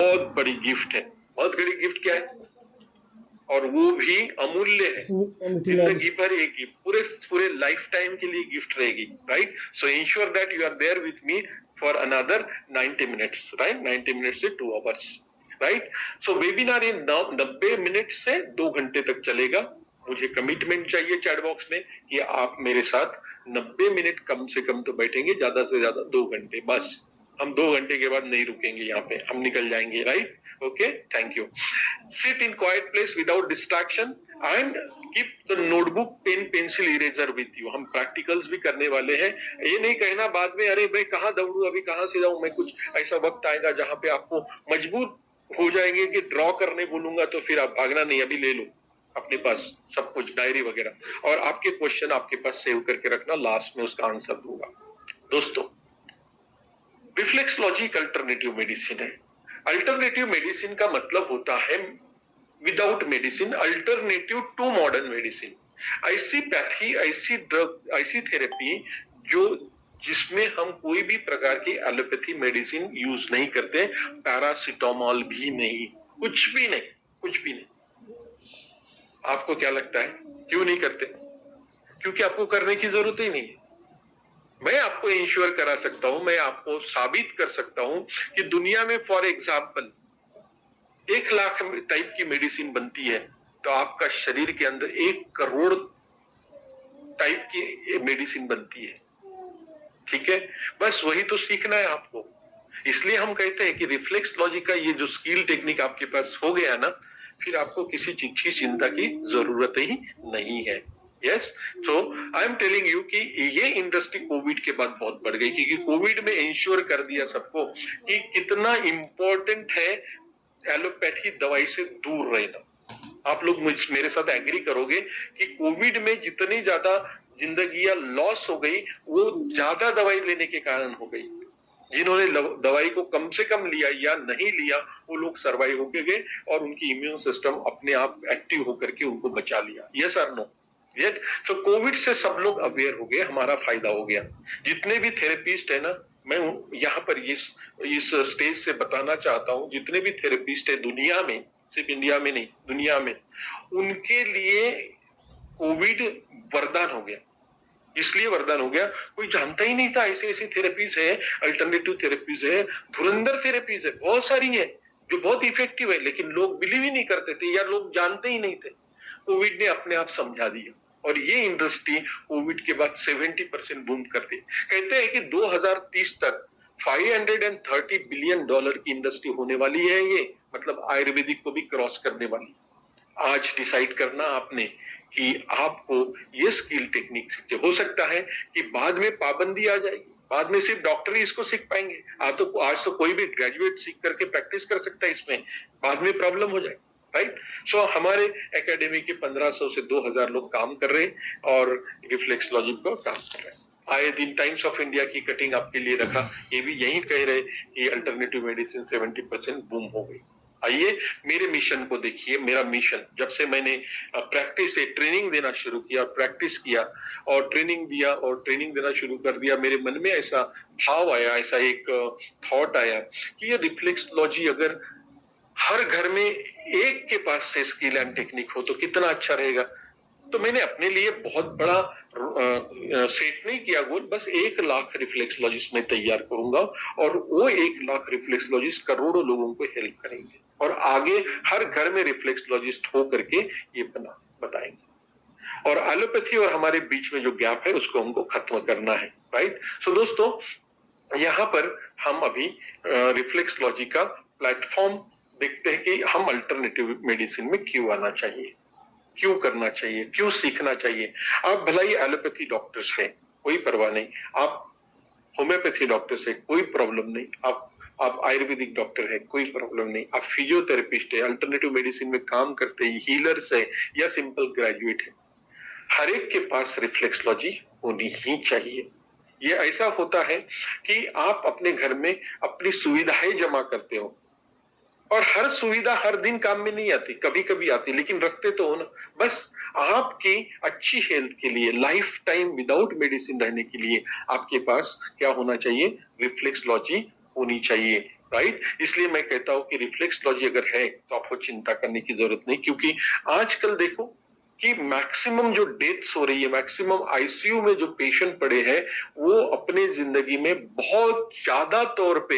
बहुत बड़ी गिफ्ट है। बहुत बड़ी गिफ्ट क्या है? और वो भी अमूल्य है, जिंदगी भर एक गिफ्ट, पूरे पूरे लाइफ टाइम के लिए गिफ्ट रहेगी, right? So ensure that you are there with me for another 90 minutes, right? 90 minutes से 2 आवर्स, राइट? सो वेबिनार ये 90 मिनट से 2 घंटे तक चलेगा। मुझे कमिटमेंट चाहिए चैट बॉक्स में कि आप मेरे साथ 90 मिनट कम से कम तो बैठेंगे, ज्यादा से ज्यादा 2 घंटे। बस हम 2 घंटे के बाद नहीं रुकेंगे, यहाँ पे हम निकल जाएंगे, right? Okay, thank you. Sit in quiet place without distraction and keep the notebook, pen, pencil, eraser with you। हम प्रैक्टिकल्स भी करने वाले हैं। ये नहीं कहना बाद में, अरे मैं कहाँ दौड़ू, अभी कहाँ से जाऊं मैं, कुछ ऐसा वक्त आएगा जहां पे आपको मजबूर हो जाएंगे कि ड्रॉ करने बोलूंगा तो फिर आप भागना नहीं, अभी ले लो अपने पास सब कुछ, डायरी वगैरह, और आपके क्वेश्चन आपके पास सेव करके रखना, लास्ट में उसका आंसर दूंगा। दोस्तों, रिफ्लेक्सलॉजी एक अल्टरनेटिव मेडिसिन है। अल्टरनेटिव मेडिसिन का मतलब होता है without medicine, alternative to modern medicine. ऐसी पैथी, ऐसी ड्रग, ऐसी थेरेपी जो जिसमें हम कोई भी प्रकार की एलोपैथी मेडिसिन यूज नहीं करते, पैरासिटामोल भी नहीं, कुछ भी नहीं, कुछ भी नहीं। आपको क्या लगता है क्यों नहीं करते? क्योंकि आपको करने की जरूरत ही नहीं है। मैं आपको इंश्योर करा सकता हूं, मैं आपको साबित कर सकता हूं कि दुनिया में फॉर एग्जाम्पल 1 लाख टाइप की मेडिसिन बनती है, तो आपका शरीर के अंदर 1 करोड़ टाइप की मेडिसिन बनती है। ठीक है, बस वही तो सीखना है आपको। इसलिए हम कहते हैं कि रिफ्लेक्सलॉजी का ये जो स्किल टेक्निक आपके पास हो गया ना, फिर आपको किसी चीज की चिंता की जरूरत ही नहीं है। यस, तो आई एम टेलिंग यू कि ये इंडस्ट्री कोविड के बाद बहुत बढ़ गई, क्योंकि कोविड में इंश्योर कर दिया सबको कि कितना इंपॉर्टेंट है एलोपैथी दवाई से दूर रहना। आप लोग मेरे साथ एग्री करोगे कि कोविड में जितनी ज्यादा जिंदगियां लॉस हो गई, वो ज्यादा दवाई लेने के कारण हो गई। जिन्होंने दवाई को कम से कम लिया या नहीं लिया, वो लोग सर्वाइव होके गए और उनकी इम्यून सिस्टम अपने आप एक्टिव होकर के उनको बचा लिया। यस और नो? यस। सो कोविड से सब लोग अवेयर हो गए, हमारा फायदा हो गया। जितने भी थेरेपिस्ट है ना, मैं यहाँ पर इस स्टेज से बताना चाहता हूँ, जितने भी थेरेपिस्ट है दुनिया में, सिर्फ इंडिया में नहीं, दुनिया में, उनके लिए कोविड वरदान हो गया। इसलिए वरदान हो गया, कोई जानता ही नहीं था ऐसी ऐसी थेरेपीज है, अल्टरनेटिव थेरेपीज है, धुरंधर थेरेपीज है, बहुत सारी है जो बहुत इफेक्टिव है, लेकिन लोग बिलीव ही नहीं करते थे या लोग जानते ही नहीं थे। कोविड ने अपने आप समझा दिया और ये इंडस्ट्री कोविड के बाद 70% बूम कर दी। कहते हैं कि 2030 तक $530 बिलियन की इंडस्ट्री होने वाली है। ये मतलब आयुर्वेदिक को भी क्रॉस करने वाली। आज डिसाइड करना आपने कि आपको ये स्किल टेक्निक सीखते। हो सकता है कि बाद में पाबंदी आ जाएगी, बाद में सिर्फ डॉक्टर ही इसको सीख पाएंगे। आज तो कोई भी ग्रेजुएट सीख करके प्रैक्टिस कर सकता है इसमें, बाद में प्रॉब्लम हो जाए, राइट? सो हमारे एकेडमी के 1500 से 2000 लोग काम कर रहे हैं और रिफ्लेक्सलॉजी पर काम कर रहे हैं। आए दिन टाइम्स ऑफ इंडिया की कटिंग आपके लिए रखा, ये भी यही कह रहे कि अल्टरनेटिव मेडिसिन 70% बूम हो गई। आइए मेरे मिशन को देखिए। मेरा मिशन, जब से मैंने प्रैक्टिस से ट्रेनिंग देना शुरू किया, प्रैक्टिस किया और ट्रेनिंग दिया और ट्रेनिंग देना शुरू कर दिया, मेरे मन में ऐसा भाव आया, ऐसा एक थॉट आया कि ये रिफ्लेक्सलॉजी अगर हर घर में एक के पास से स्किल एंड टेक्निक हो तो कितना अच्छा रहेगा। तो मैंने अपने लिए बहुत बड़ा सेट नहीं किया गोल, बस 1 लाख रिफ्लेक्सलॉजिस्ट मैं तैयार करूंगा और वो 1 लाख रिफ्लेक्सलॉजिस्ट करोड़ों लोगों को हेल्प करेंगे और आगे हर घर में रिफ्लेक्सलॉजिस्ट हो करके ये बताएंगे और एलोपैथी और हमारे बीच में जो गैप है उसको हमको खत्म करना है, राइट? सो दोस्तों, यहाँ पर हम अभी रिफ्लेक्सलॉजी का प्लेटफॉर्म देखते हैं कि हम अल्टरनेटिव मेडिसिन में क्यों आना चाहिए, क्यों करना चाहिए, क्यों सीखना चाहिए। आप भला ही एलोपैथी डॉक्टर्स हैं, कोई परवाह नहीं। आप होम्योपैथी डॉक्टर्स है, कोई प्रॉब्लम नहीं। आप आयुर्वेदिक डॉक्टर है, कोई प्रॉब्लम नहीं। आप फिजियोथेरेपिस्ट है, अल्टरनेटिव मेडिसिन में काम करते हैं, हीलर्स है या सिंपल ग्रेजुएट है, हर एक के पास रिफ्लेक्सलॉजी होनी ही चाहिए। ये ऐसा होता है कि आप अपने घर में अपनी सुविधाएं जमा करते हो और हर सुविधा हर दिन काम में नहीं आती, कभी कभी आती, लेकिन रखते तो हो ना। बस आपकी अच्छी हेल्थ के लिए, लाइफ टाइम विदाउट मेडिसिन रहने के लिए आपके पास क्या होना चाहिए? रिफ्लेक्सलॉजी होनी चाहिए। राइट। इसलिए मैं कहता हूं कि रिफ्लेक्सोलॉजी अगर है तो आपको चिंता करने की जरूरत नहीं, क्योंकि आजकल देखो कि मैक्सिमम जो डेथ्स हो रही है, मैक्सिमम आईसीयू में जो पेशेंट पड़े हैं, वो अपने जिंदगी में बहुत ज्यादा तौर पे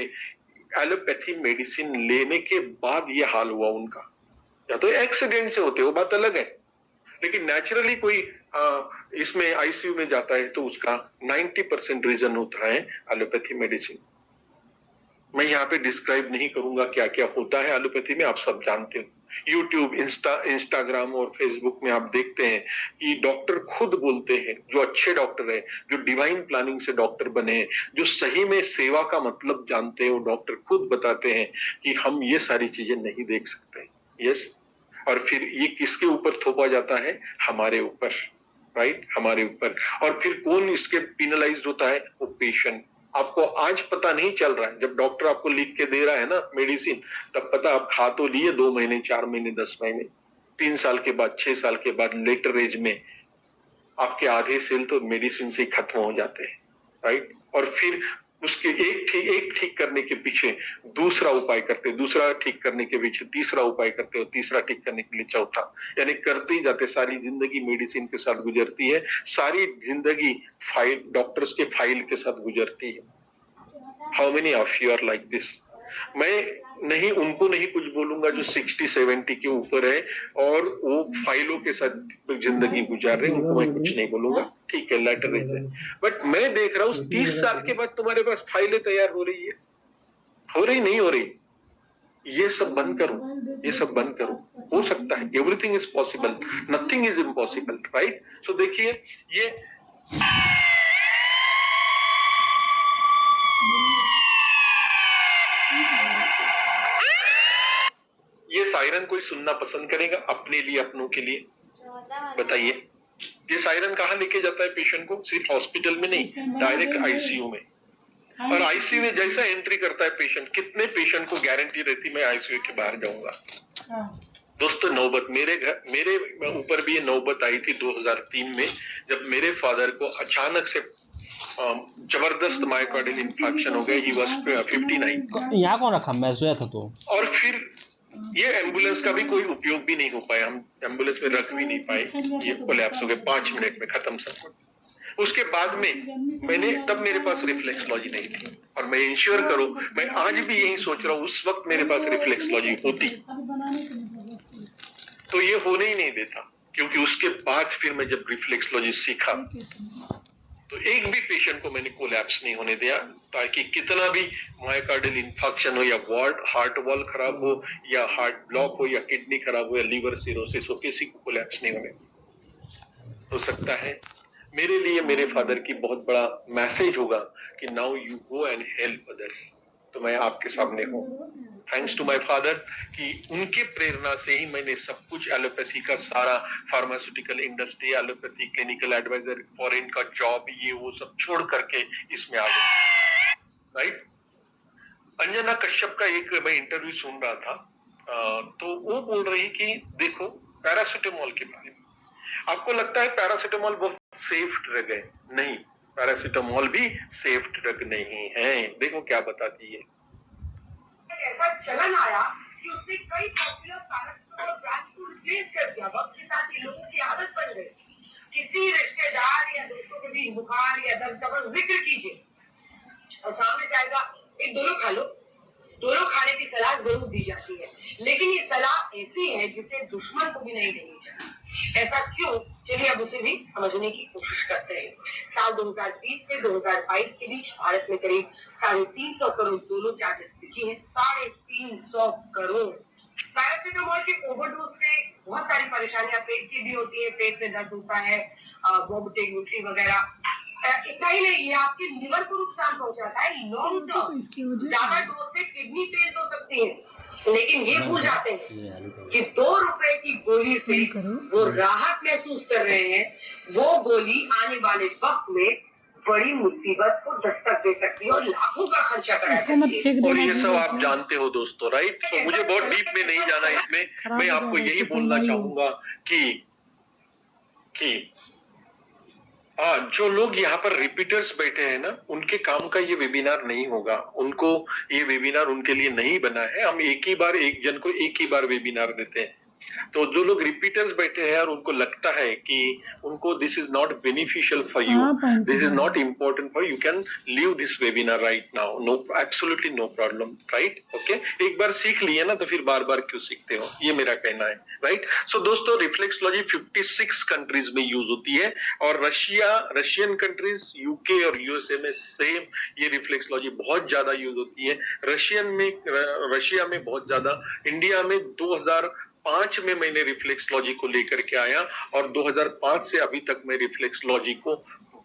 एलोपैथी मेडिसिन लेने के बाद ये हाल हुआ उनका। या तो एक्सीडेंट से होते, वो बात अलग है, लेकिन नेचुरली कोई इसमें आईसीयू में जाता है तो उसका 90% रीजन होता है एलोपैथी मेडिसिन। मैं यहाँ पे डिस्क्राइब नहीं करूंगा क्या क्या होता है एलोपैथी में, आप सब जानते हो। यूट्यूब, इंस्टाग्राम और फेसबुक में आप देखते हैं कि डॉक्टर खुद बोलते हैं, जो अच्छे डॉक्टर हैं, जो डिवाइन प्लानिंग से डॉक्टर बने हैं, जो सही में सेवा का मतलब जानते हैं, वो डॉक्टर खुद बताते हैं कि हम ये सारी चीजें नहीं देख सकते। यस। और फिर ये किसके ऊपर थोपा जाता है? हमारे ऊपर, राइट, हमारे ऊपर। और फिर कौन इसके पिनलाइज होता है? वो पेशेंट। आपको आज पता नहीं चल रहा है, जब डॉक्टर आपको लिख के दे रहा है ना मेडिसिन, तब पता आप खा तो लिए 2 महीने, 4 महीने, 10 महीने, 3 साल के बाद, 6 साल के बाद, लेटर एज में आपके आधे सेल तो मेडिसिन से ही खत्म हो जाते हैं, राइट। और फिर उसके एक ठीक करने के पीछे दूसरा उपाय करते, दूसरा ठीक करने के पीछे तीसरा उपाय करते हो, तीसरा ठीक करने के लिए चौथा, यानी करते ही जाते। सारी जिंदगी मेडिसिन के साथ गुजरती है, सारी जिंदगी फाइल, डॉक्टर्स के फाइल के साथ गुजरती है। How many of you are like this? मैं नहीं, उनको नहीं कुछ बोलूंगा जो 60-70 के ऊपर है और वो फाइलों के साथ जिंदगी गुजार रहे हैं, उनको मैं कुछ नहीं बोलूंगा, ठीक है, लेटर है। बट मैं देख रहा हूँ 30 साल के बाद तुम्हारे पास फाइलें तैयार हो रही है, हो रही नहीं हो रही? ये सब बंद करो, ये सब बंद करो। हो सकता है, everything is possible, nothing is impossible, right. So देखिए, ये सायरन कोई सुनना पसंद करेगा अपने लिए, अपनों के लिए? बताइए। ये सायरन कहाँ लेके जाता है पेशेंट को? सिर्फ हॉस्पिटल में नहीं, डायरेक्ट आईसीयू में। और आईसीयू में जैसा एंट्री करता है पेशेंट, कितने पेशेंट को गारंटी रहती मैं आईसीयू के बाहर जाऊंगा? दोस्तों, नौबत मेरे ऊपर भी ये नौबत आई थी 2003 में, जब मेरे फादर को अचानक से जबरदस्त मायोकार्डियल इंफार्क्शन हो गया। He was 59। यहाँ कौन रखा? मैं सोया था तो। और फिर ये एम्बुलेंस का भी कोई उपयोग भी नहीं हो पाया, हम एम्बुलेंस में रख भी नहीं पाए, ये कोलैप्स हो गए 5 मिनट में, खत्म सब। उसके बाद में तब मेरे पास रिफ्लेक्सोलॉजी नहीं थी, और मैं इंश्योर करूं, मैं आज भी यही सोच रहा हूं, उस वक्त मेरे पास रिफ्लेक्सोलॉजी होती तो ये होने ही नहीं देता। क्योंकि उसके बाद फिर मैं जब रिफ्लेक्सोलॉजी सीखा तो एक भी पेशेंट को मैंने कोलैप्स नहीं होने दिया, ताकि कितना भी मायोकार्डियल इंफार्क्शन हो, या हार्ट वॉल खराब हो, या हार्ट ब्लॉक हो, या किडनी खराब हो, या लीवर सिरोसिस हो, किसी को कोलैप्स नहीं होने हो सकता है। मेरे लिए मेरे फादर की बहुत बड़ा मैसेज होगा कि now you go and help others. तो मैं आपके सामने हूँ, थैंक्स टू माय फादर, कि उनके प्रेरणा से ही मैंने सब कुछ एलोपैथी का सारा, pharmaceutical industry, allopathy, clinical adviser, foreign का जॉब, ये वो सब छोड़ करके इसमें आ गए, राइट। अंजना कश्यप का एक मैं इंटरव्यू सुन रहा था, तो वो बोल रही कि देखो पैरासिटामोल के बारे में, आपको लगता है पैरासिटामोल बहुत सेफ ड्रग है? नहीं, पैरासिटामोल भी सेफ ड्रग नहीं है। देखो क्या बताती है। ऐसा चलन आया कि उसने कई पॉपुलर पैरासिटामोल ब्रांड्स को रिप्लेस कर दिया। वक्त के साथ ये लोगों की आदत बन गई। किसी रिश्तेदार या दोस्तों के बीच बुखार या दर्द का बस जिक्र कीजिए और सामने से आएगा, एक दोनों खा लो। दोनों खाने की सलाह जरूर दी जाती है, लेकिन ये सलाह ऐसी है जिसे दुश्मन को भी नहीं देनी चाहिए। ऐसा क्यों? चलिए अब उसे भी समझने की कोशिश करते हैं। साल 2020 से 2022 के बीच भारत में करीब 350 करोड़ दोनों टैबलेट्स बिकी है। 350 करोड़। पैरासिटामोल के ओवरडोज से बहुत सारी परेशानियां पेट की भी होती है, पेट में दर्द होता है, वोमिटिंग, उल्टी वगैरह। इतना ही नहीं, ये आपके लिवर को नुकसान पहुंचाता है लॉन्ग टर्म। ज्यादा डोज से किडनी फेल्स हो सकती है। लेकिन ये भूल जाते हैं कि 2 रुपए की गोली से वो राहत महसूस कर रहे हैं। वो गोली आने वाले वक्त में बड़ी मुसीबत को दस्तक दे सकती है और लाखों का खर्चा करा सकती है। और ये सब आप जानते हो दोस्तों, राइट। तो मुझे बहुत डीप में नहीं जाना इसमें, मैं आपको यही बोलना चाहूंगा कि हाँ, जो लोग यहाँ पर रिपीटर्स बैठे हैं ना, उनके काम का ये वेबिनार नहीं होगा। उनको ये वेबिनार उनके लिए नहीं बना है। हम एक ही बार एक जन को एक ही बार वेबिनार देते हैं। तो जो लोग रिपीटर्स बैठे हैं और उनको लगता है कि उनको this is not beneficial for you, this is not important for you, can leave this webinar right now, no absolutely no problem, right? Okay, एक बार सीख लिए ना तो फिर बार बार क्यों सीखते हो, ये मेरा कहना है, राइट? सो दोस्तों, रिफ्लेक्सोलॉजी 56 कंट्रीज में यूज होती है और रशियन कंट्रीज, यूके और यूएसए में सेम ये रिफ्लेक्सोलॉजी बहुत ज्यादा यूज होती है। रशिया में बहुत ज्यादा, इंडिया में 2005 में मैंने रिफ्लेक्सोलॉजी को लेकर के आया और 2005 से अभी तक मैं रिफ्लेक्सोलॉजी को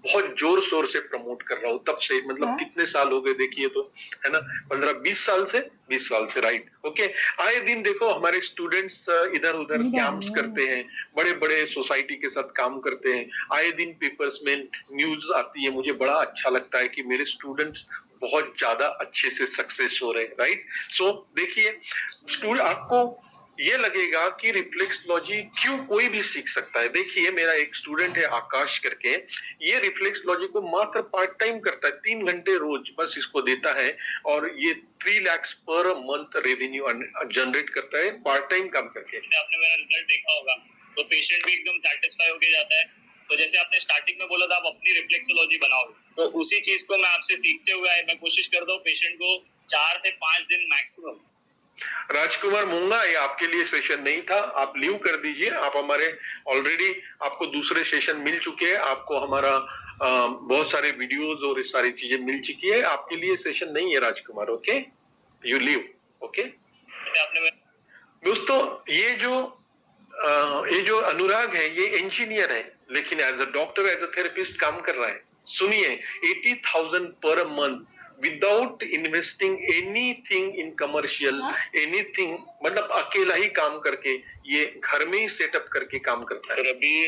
बहुत जोर शोर से प्रमोट कर रहा हूँ। तब से मतलब कितने साल हो गए देखिए तो, है ना, 15-20 साल से, 20 साल से, राइट? ओके, आए दिन देखो हमारे स्टूडेंट्स इधर उधर कैंप्स करते हैं, बड़े बड़े सोसाइटी के साथ काम करते हैं, आए दिन पेपर्स में न्यूज आती है। मुझे बड़ा अच्छा लगता है कि मेरे स्टूडेंट्स बहुत ज्यादा अच्छे से सक्सेस हो रहे हैं, राइट? सो देखिए, स्टूडेंट आपको ये लगेगा कि रिफ्लेक्सोलॉजी क्यों कोई भी सीख सकता है। देखिए, मेरा एक स्टूडेंट है आकाश करके, ये रिफ्लेक्सोलॉजी को मात्र पार्ट टाइम करता है, 3 घंटे रोज बस इसको देता है और ये 3 lakh per month revenue generate करता है पार्ट टाइम काम करके। जैसे आपने मेरा रिजल्ट देखा होगा तो पेशेंट भी एकदम सेटिस्फाई होके जाता है। तो जैसे आपने स्टार्टिंग में बोला था आप अपनी रिफ्लेक्सोलॉजी बनाओ, तो उसी चीज को मैं आपसे सीखते हुए मैं कोशिश करता हूँ पेशेंट को 4 से 5 दिन मैक्सिमम। राजकुमार मूंगा, ये आपके लिए सेशन नहीं था, आप लीव कर दीजिए। आप हमारे ऑलरेडी आपको दूसरे सेशन मिल चुके हैं, आपको हमारा बहुत सारे वीडियोस और इस सारी चीजें मिल चुकी है, आपके लिए सेशन नहीं है Rajkumar. Okay, you leave. Okay दोस्तों, ये जो अनुराग है, ये इंजीनियर है लेकिन as a doctor, as a therapist काम कर रहा है। सुनिए, 80,000 per month without investing anything in commercial, anything, मतलब अकेला ही काम करके ये घर में ही सेटअप करके काम करता है। सर अभी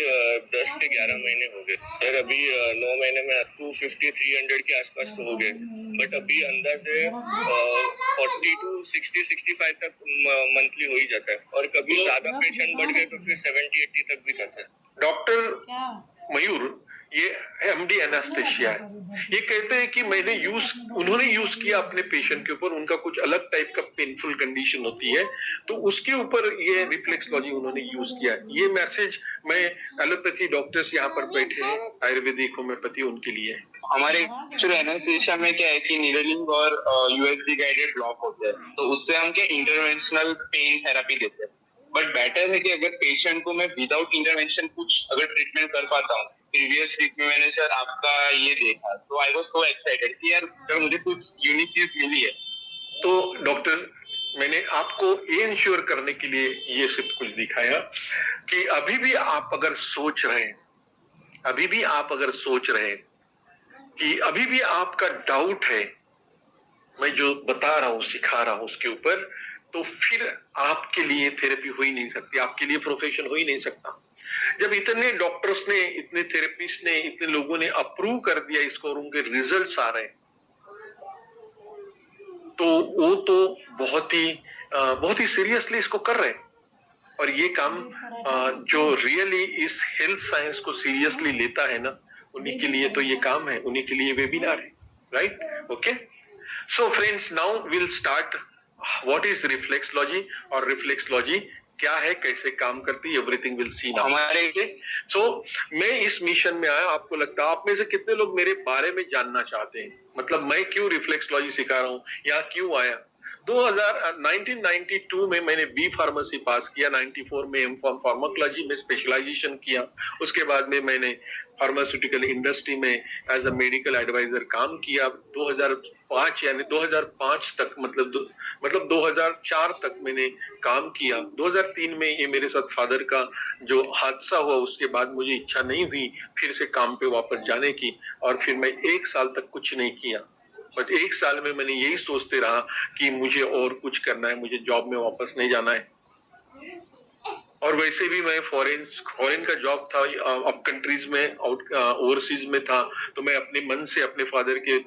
10 से 11 महीने हो गए सर, अभी 9 महीने में 250-300 के आसपास तो हो गए, बट अभी अंदर से 40 to 60-65 तक मंथली हो ही जाता है और कभी ज्यादा पेशेंट बढ़ गए तो फिर 70-80 तक भी जाता है। डॉक्टर मयूर, ये एमडी एनास्थेशिया है। ये कहते हैं कि उन्होंने यूज किया अपने पेशेंट के ऊपर, उनका कुछ अलग टाइप का पेनफुल कंडीशन होती है तो उसके ऊपर ये रिफ्लेक्सोलॉजी उन्होंने यूज किया। ये मैसेज मैं एलोपैथी डॉक्टर्स यहाँ पर बैठे हैं, आयुर्वेदिक होम्योपैथी, उनके लिए है। हमारे एक्चुअली एनेस्थीसिया में क्या है कि नीडलिंग और यूएसजी गाइडेड ब्लॉक होते हैं, तो उससे हम क्या इंटरवेंशनल पेन थेरेपी देते हैं। बट बेटर है कि अगर पेशेंट को मैं विदाउट इंटरवेंशन कुछ अगर ट्रीटमेंट कर पाता हूँ। प्रीवियस वीक में मैंने सर आपका ये देखा तो आई वाज सो एक्साइटेड कि यार सर मुझे कुछ यूनिक चीज मिली है। तो डॉक्टर, मैंने आपको ये इंश्योर करने के लिए ये सिर्फ कुछ दिखाया कि अभी भी आप अगर सोच रहे हैं, कि अभी भी आपका डाउट है, मैं जो बता रहा हूं, सिखा रहा हूं उसके ऊपर, तो फिर आपके लिए थेरेपी हो ही नहीं सकती, आपके लिए प्रोफेशन हो ही नहीं सकता। जब इतने डॉक्टर्स ने, इतने थेरेपिस्ट ने, इतने लोगों ने अप्रूव कर दिया इसको और उनके रिजल्ट्स आ रहे हैं, तो वो तो बहुत ही सीरियसली इसको कर रहे हैं। और ये काम जो रियली इस हेल्थ साइंस को सीरियसली लेता है ना, उन्हीं के लिए तो ये काम है, उन्हीं के लिए वेबिनार है, right? Okay, so friends, now will start what is reflexology और रिफ्लेक्सोलॉजी क्या है, कैसे काम करती है, एवरीथिंग विल सी नाउ। हमारे सो मैं इस मिशन में आया, आपको लगता है आप में से कितने लोग मेरे बारे में जानना चाहते हैं, मतलब मैं क्यों रिफ्लेक्सोलॉजी सिखा रहा हूँ, यहाँ क्यों आया? 1992 में मैंने बी फार्मेसी पास किया, 94 में एम फार्माकोलॉजी में स्पेशलाइजेशन किया, उसके बाद में मैंने फार्मास्यूटिकल इंडस्ट्री में एज अ मेडिकल एडवाइजर काम किया 2005 यानी 2005 तक, मतलब 2004 तक मैंने काम किया। 2003 में ये मेरे साथ फादर का जो हादसा हुआ, उसके बाद मुझे इच्छा नहीं हुई फिर से काम पे वापस जाने की, और फिर मैं 1 साल तक कुछ नहीं किया। बट 1 साल में मैंने यही सोचते रहा कि मुझे और कुछ करना है, मुझे जॉब में वापस नहीं जाना है। और वैसे भी मैं फॉरेन का जॉब था, अब कंट्रीज में ओवरसीज में था, तो मैं अपने मन से अपने फादर के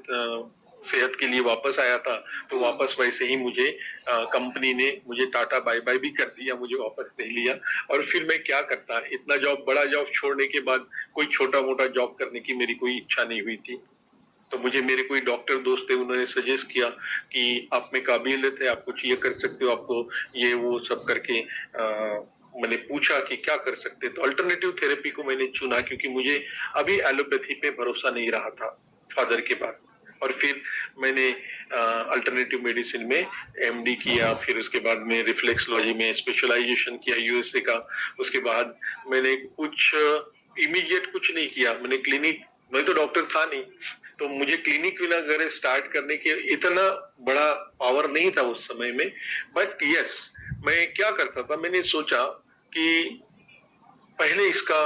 सेहत के लिए वापस आया था, तो वापस वैसे ही मुझे कंपनी ने मुझे टाटा बाय बाय भी कर दिया, मुझे वापस नहीं लिया। और फिर मैं क्या करता, इतना जॉब, बड़ा जॉब छोड़ने के बाद कोई छोटा मोटा जॉब करने की मेरी कोई इच्छा नहीं हुई थी। तो मुझे मेरे कोई डॉक्टर दोस्त थे, उन्होंने सजेस्ट किया कि आप में काबिलियत है, आप कुछ ये कर सकते हो, आपको ये वो सब करके मैंने पूछा कि क्या कर सकते, तो अल्टरनेटिव थेरेपी को मैंने चुना, क्योंकि मुझे अभी एलोपैथी पे भरोसा नहीं रहा था फादर के बाद। और फिर मैंने अल्टरनेटिव मेडिसिन में एमडी किया, फिर उसके बाद में रिफ्लेक्सोलॉजी में स्पेशलाइजेशन किया यूएसए का। उसके बाद मैंने कुछ इमीडिएट कुछ नहीं किया, मैंने क्लिनिक, मैं तो डॉक्टर था नहीं, तो मुझे क्लिनिक वगैरह स्टार्ट करने के इतना बड़ा पावर नहीं था उस समय में। बट यस, मैं क्या करता था, मैंने सोचा कि पहले इसका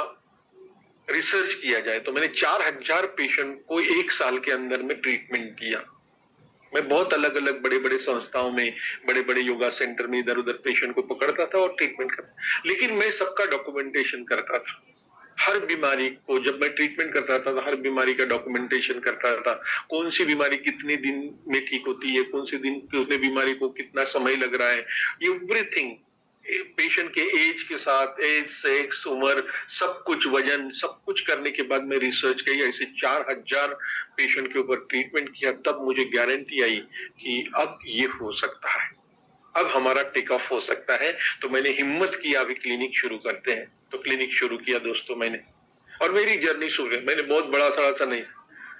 रिसर्च किया जाए। तो मैंने 4000 पेशेंट को 1 साल के अंदर में ट्रीटमेंट दिया। मैं बहुत अलग अलग बड़े बड़े संस्थाओं में, बड़े बड़े योगा सेंटर में इधर उधर पेशेंट को पकड़ता था और ट्रीटमेंट करता, लेकिन मैं सबका डॉक्यूमेंटेशन करता था। हर बीमारी को जब मैं ट्रीटमेंट करता था, हर बीमारी का डॉक्यूमेंटेशन करता था। कौन सी बीमारी कितने दिन में ठीक होती है, कौन सी दिन कितने बीमारी को कितना समय लग रहा है, एवरीथिंग, पेशेंट के एज के साथ, एज, सेक्स, उम्र, सब कुछ, वजन, सब कुछ करने के बाद मैं रिसर्च की, ऐसे 4000 पेशेंट के ऊपर ट्रीटमेंट किया। तब मुझे गारंटी आई कि अब ये हो सकता है, अब हमारा टेक ऑफ हो सकता है। तो मैंने हिम्मत किया, अभी क्लिनिक शुरू करते हैं। तो क्लिनिक शुरू किया दोस्तों मैंने, और मेरी जर्नी शुरू है। मैंने बहुत बड़ा सा नहीं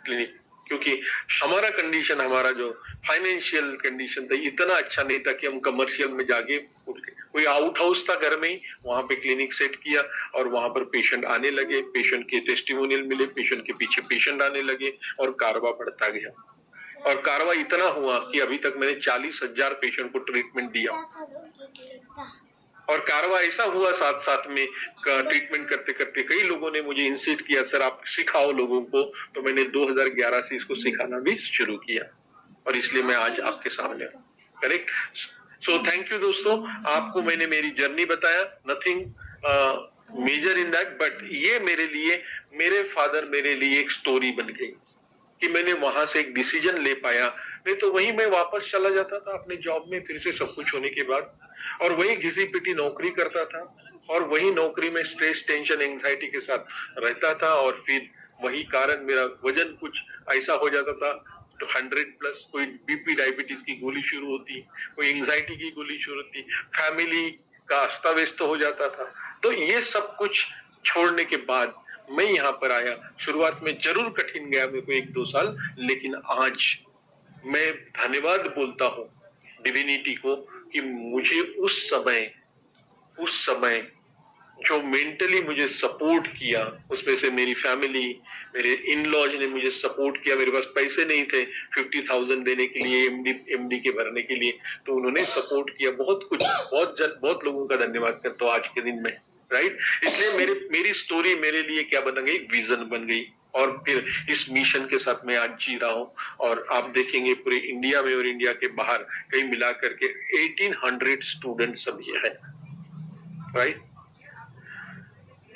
क्लिनिक, क्योंकि हमारा कंडीशन, हमारा जो फाइनेंशियल कंडीशन था इतना अच्छा नहीं था कि हम कमर्शियल में जाके कोई आउट हाउस था घर में ही, वहां पे क्लिनिक सेट किया और वहां पर पेशेंट आने लगे, पेशेंट के टेस्टिमोनियल मिले, पेशेंट के पीछे पेशेंट आने लगे और कारवा बढ़ता गया। और कारवा इतना हुआ कि अभी तक मैंने 40,000 पेशेंट को ट्रीटमेंट दिया। और कारवा ऐसा हुआ साथ साथ में ट्रीटमेंट करते करते कई लोगों ने मुझे इंसिस्ट किया, सर आप सिखाओ लोगों को। तो मैंने 2011 से इसको सिखाना भी शुरू किया, और इसलिए मैं आज आपके सामने हूँ। करेक्ट। सो थैंक यू दोस्तों, आपको मैंने मेरी जर्नी बताया, nothing major in that, but ये मेरे लिए, मेरे फादर मेरे लिए एक स्टोरी बन गई कि मैंने वहां से एक डिसीजन ले पाया। नहीं तो वही मैं वापस चला जाता था अपने जॉब में, फिर से सब कुछ होने के बाद, और वही घिसी पिटी नौकरी करता था, और वही नौकरी में स्ट्रेस, टेंशन, एंजाइटी के साथ रहता था। और फिर वही कारण मेरा वजन कुछ ऐसा हो जाता था, तो 100+, कोई बीपी डायबिटीज की गोली शुरू होती, कोई एंजाइटी की गोली शुरू होती, फैमिली का अस्त व्यस्त हो जाता था। तो ये सब कुछ छोड़ने के बाद मैं यहाँ पर आया। शुरुआत में जरूर कठिन गया मेरे को 1-2 साल, लेकिन आज मैं धन्यवाद बोलता हूँ डिविनिटी को कि मुझे उस समय जो मेंटली मुझे सपोर्ट किया, उसमें से मेरी फैमिली, मेरे इन लॉज ने मुझे सपोर्ट किया। मेरे पास पैसे नहीं थे 50,000 देने के लिए, एमडी के भरने के लिए, तो उन्होंने सपोर्ट किया। बहुत कुछ, बहुत लोगों का धन्यवाद करता हूँ आज के दिन में, राइट। इसलिए मेरी स्टोरी मेरे लिए क्या बन गई, विजन बन गई, और फिर इस मिशन के साथ मैं आज जी रहा हूँ। और आप देखेंगे पूरे इंडिया में और इंडिया के बाहर कहीं मिला करके 1800 स्टूडेंट्स अभी है, right.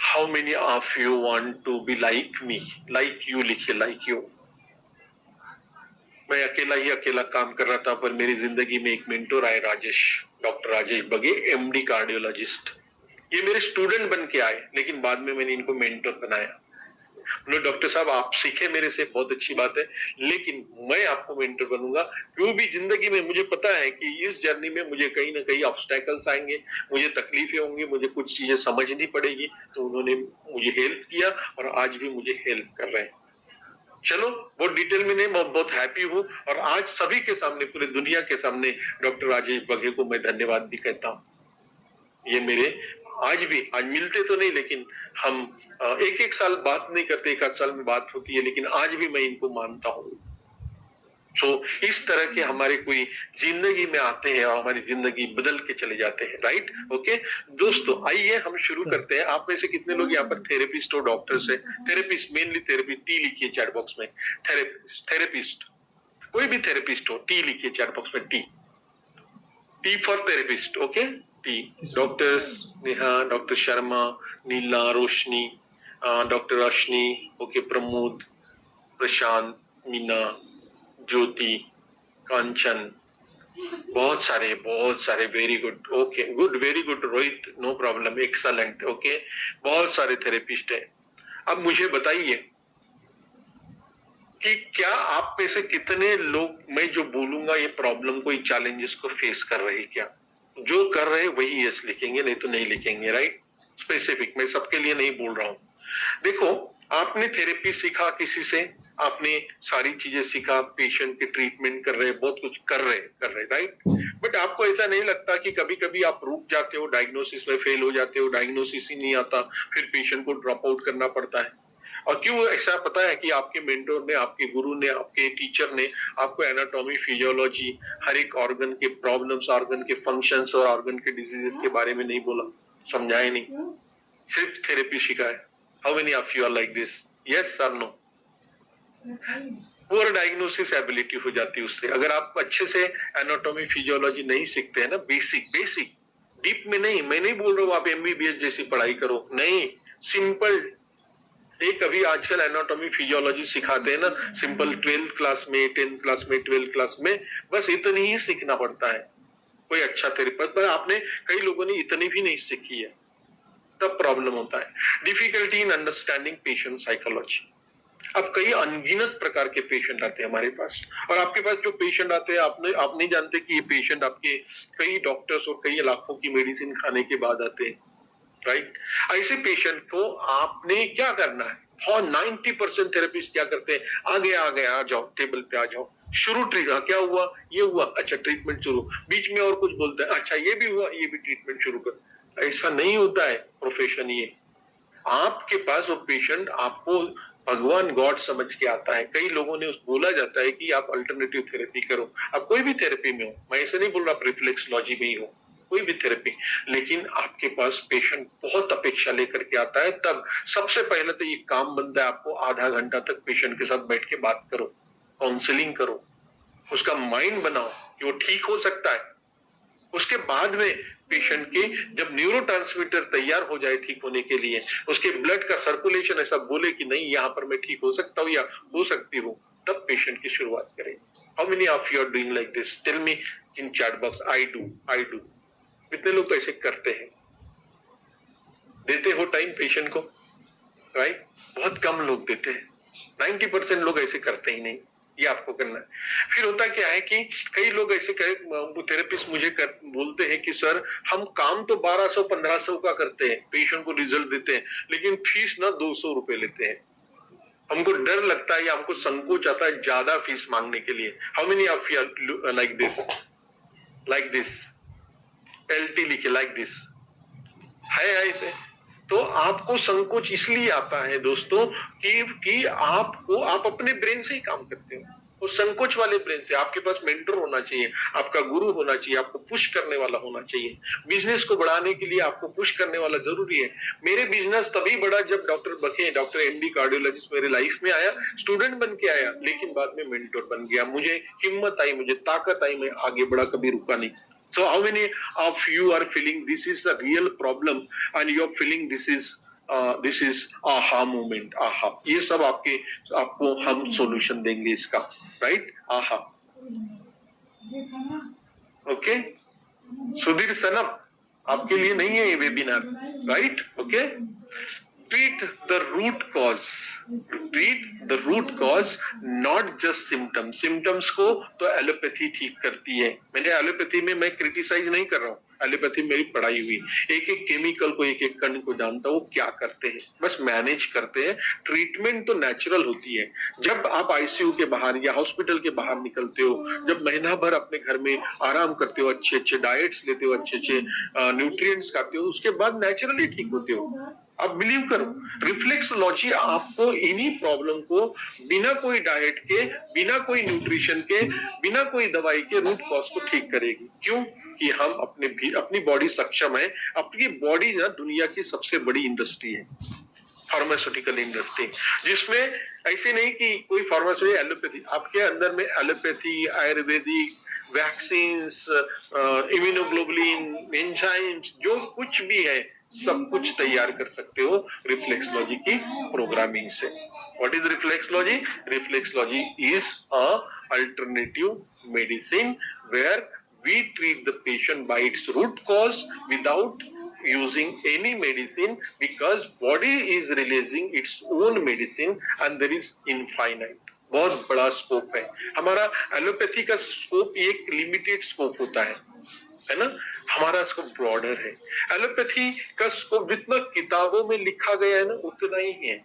How many of you want to be like me, like you लिखिए, लाइक यू। मैं अकेला काम कर रहा था, पर मेरी जिंदगी में एक मेंटोर आए, राजेश, डॉक्टर राजेश बगे, एमडी कार्डियोलॉजिस्ट। ये मेरे स्टूडेंट बन के आए, लेकिन बाद में मैंने इनको मेंटर बनाया। डॉक्टर साहब आप सीखे मेरे से, बहुत अच्छी बात है, लेकिन मैं आपको मेंटर बनूंगा। क्यों भी जिंदगी में मुझे पता है कि इस जर्नी में मुझे कहीं ना कहीं ऑब्स्टेकल्स आएंगे, मुझे तकलीफें होंगी, मुझे कुछ चीजें समझनी पड़ेगी। तो उन्होंने मुझे हेल्प किया और आज भी मुझे हेल्प कर रहे हैं। चलो, बहुत डिटेल में नहीं, मैं बहुत हैप्पी हूँ, और आज सभी के सामने, पूरे दुनिया के सामने डॉक्टर राजेश बघे को मैं धन्यवाद भी कहता हूँ। ये मेरे आज मिलते तो नहीं, लेकिन हम एक साल बात नहीं करते, 1 साल में बात होती है, लेकिन आज भी मैं इनको मानता हूँ। इस तरह के हमारे कोई जिंदगी में आते हैं और हमारी जिंदगी बदल के चले जाते हैं, राइट। ओके दोस्तों, आइए हम शुरू करते हैं। आप में से कितने लोग यहाँ पर थेरेपिस्ट और डॉक्टर्स है? थेरेपिस्ट, मेनली थेरेपी, टी लिखिए चैट बॉक्स में। थेरेपिस्ट, कोई भी थेरेपिस्ट हो, टी लिखिए चैट बॉक्स में, T for therapist, okay. T, doctor Neha, doctor Sharma, Neela, Roshni, doctor Roshni, okay, Pramod, Prashant, Meena, Jyoti, Kanchan, बहुत सारे very good, okay good, very good Rohit, no problem, excellent, okay, बहुत सारे थेरेपिस्ट हैं। अब मुझे बताइए कि क्या आप में से कितने लोग मैं जो बोलूंगा ये प्रॉब्लम को, चैलेंजेस को फेस कर रहे हैं? क्या जो कर रहे हैं वही यस लिखेंगे, नहीं तो नहीं लिखेंगे, राइट? स्पेसिफिक, मैं सबके लिए नहीं बोल रहा हूं। देखो, आपने थेरेपी सीखा किसी से, आपने सारी चीजें सीखा, पेशेंट के ट्रीटमेंट कर रहे, बहुत कुछ कर रहे, राइट? बट आपको ऐसा नहीं लगता कि कभी कभी आप रुक जाते हो, डायग्नोसिस में फेल हो जाते हो, डायग्नोसिस ही नहीं आता, फिर पेशेंट को ड्रॉप आउट करना पड़ता है? और क्यों ऐसा पता है कि आपके मेंटोर ने, आपके गुरु ने, आपके टीचर ने आपको एनाटॉमी, फिजियोलॉजी, हर एक ऑर्गन के प्रॉब्लम्स, ऑर्गन के फंक्शंस और ऑर्गन के डिजीजेस के बारे में नहीं बोला, समझाया नहीं, सिर्फ थेरेपी सिखाया? How many of you are like this? Yes और नो? पुअर डायग्नोसिस एबिलिटी हो जाती है उससे। अगर आप अच्छे से एनाटॉमी, फिजियोलॉजी नहीं सीखते हैं ना, बेसिक डीप में नहीं, मैं नहीं बोल रहा हूँ आप एमबीबीएस जैसी पढ़ाई करो, नहीं, सिंपल एक अभी आजकल एनाटॉमी, फिजियोलॉजी सिखाते हैं ना, सिंपल 12th क्लास में, 10th क्लास में, 12th क्लास में, बस इतनी ही सीखना पड़ता है कोई अच्छा थेरेपिस्ट। पर आपने, कई लोगों ने इतनी भी नहीं सीखी है, तब प्रॉब्लम होता है। Difficulty in understanding patient psychology. अब कई अनगिनत प्रकार के पेशेंट आते हैं हमारे पास, और आपके पास जो पेशेंट आते हैं, आप नहीं जानते कि ये पेशेंट आपके कई डॉक्टर्स और कई लाखों की मेडिसिन खाने के बाद आते हैं, राइट? ऐसे पेशेंट को आपने क्या करना है? और 90% थेरेपिस्ट क्या करते हैं? आ गया, आ जाओ, टेबल पे आ जाओ, शुरू ट्रीटमेंट, क्या हुआ, ये हुआ, अच्छा ट्रीटमेंट शुरू, बीच में और कुछ बोलते हैं, अच्छा ये भी हुआ, ये भी ट्रीटमेंट शुरू कर। ऐसा नहीं होता है प्रोफेशन ये। आपके पास वो पेशेंट आपको भगवान, गॉड समझ के आता है। कई लोगों ने बोला जाता है कि आप अल्टरनेटिव थेरेपी करो, आप कोई भी थेरेपी में हो, मैं ऐसे नहीं बोल रहा आप रिफ्लेक्सोलॉजी में ही हो, कोई भी थेरेपी, लेकिन आपके पास पेशेंट बहुत अपेक्षा लेकर के आता है, तब सबसे पहले तो ये काम बनता है आपको आधा घंटा तक पेशेंट के साथ बैठ के बात करो, काउंसलिंग करो, उसका माइंड बनाओ कि वो ठीक हो सकता है। उसके बाद में पेशेंट के जब न्यूरोट्रांसमीटर तैयार हो जाए ठीक होने के लिए, उसके ब्लड का सर्कुलेशन ऐसा बोले कि नहीं यहाँ पर मैं ठीक हो सकता हूँ या हो सकती हूँ, तब पेशेंट की शुरुआत करें। How many of you are doing like this? Tell me in chat box. I do. कितने लोग ऐसे करते हैं? देते हो टाइम पेशेंट को, राइट? बहुत कम लोग देते हैं, 90% लोग ऐसे करते ही नहीं, ये आपको करना है। फिर होता क्या है कि कई लोग ऐसे थेरेपिस्ट मुझे बोलते हैं कि सर हम काम तो 1200-1500 का करते हैं, पेशेंट को रिजल्ट देते हैं, लेकिन फीस ना 200 रुपए लेते हैं। हमको डर लगता है या हमको संकोच आता है ज्यादा फीस मांगने के लिए। How many of you like this? LT लिखे लाइक दिस है ऐसे। तो आपको संकोच इसलिए आता है दोस्तों कि आप अपने ब्रेन से ही काम करते हो, वो संकोच वाले ब्रेन से। आपके पास मेंटर होना चाहिए, आपका गुरु होना चाहिए, आपको पुश करने वाला होना चाहिए। बिजनेस को बढ़ाने के लिए आपको पुश करने वाला जरूरी है। मेरे बिजनेस तभी बढ़ा जब डॉक्टर एमडी कार्डियोलॉजिस्ट मेरे लाइफ में आया, स्टूडेंट बन के आया, लेकिन बाद में मेंटर बन गया। मुझे हिम्मत आई, मुझे ताकत आई, मैं आगे बढ़ा, कभी रुका नहीं। So how many of you are feeling this is a real problem and you are feeling this is aha moment, aha? ये सब आपको हम सॉल्यूशन देंगे इसका, राइट? आहा, ओके? सुधीर सनम, आपके लिए नहीं है ये webinar, right? Okay? Treat the root cause, not just symptoms. Symptoms को तो एलोपैथी ठीक करती है। मैंने एलोपैथी में, मैं क्रिटिसाइज नहीं कर रहा हूँ, एलोपैथी मेरी पढ़ाई हुई, एक एक केमिकल को, एक एक कण को जानता हूँ क्या करते हैं, बस मैनेज करते हैं। ट्रीटमेंट तो नेचुरल होती है। जब आप आईसीयू के बाहर या हॉस्पिटल के बाहर निकलते हो, जब महीना भर अपने घर में आराम करते हो, अच्छे अच्छे डाइट्स लेते हो, अच्छे अच्छे न्यूट्रिएंट्स खाते हो, उसके बाद नेचुरली ठीक होते हो। आप बिलीव करो, रिफ्लेक्सोलॉजी आपको इन्हीं प्रॉब्लम को बिना कोई डाइट के, बिना कोई न्यूट्रिशन के, बिना कोई दवाई के रूट कॉज को ठीक करेगी। क्यों? कि हम अपनी बॉडी सक्षम है। अपनी बॉडी ना दुनिया की सबसे बड़ी इंडस्ट्री है, फार्मास्यूटिकल इंडस्ट्री, जिसमें ऐसे नहीं कि कोई फार्मास्यूटिकल, एलोपैथी, आपके अंदर में allopathy, Ayurvedic, vaccines, immunoglobulin, enzymes, जो कुछ भी है, सब कुछ तैयार कर सकते हो रिफ्लेक्सोलॉजी की प्रोग्रामिंग से। What is reflexology? Reflexology is a alternative medicine where we treat the patient by its root cause without using any medicine, because body is releasing its own medicine and there is infinite, बहुत बड़ा scope है। हमारा allopathy का scope एक limited scope होता है ना, हमारा स्कोप ब्रॉडर है। एलोपैथी का स्कोप जितना किताबों में लिखा गया है ना उतना ही है,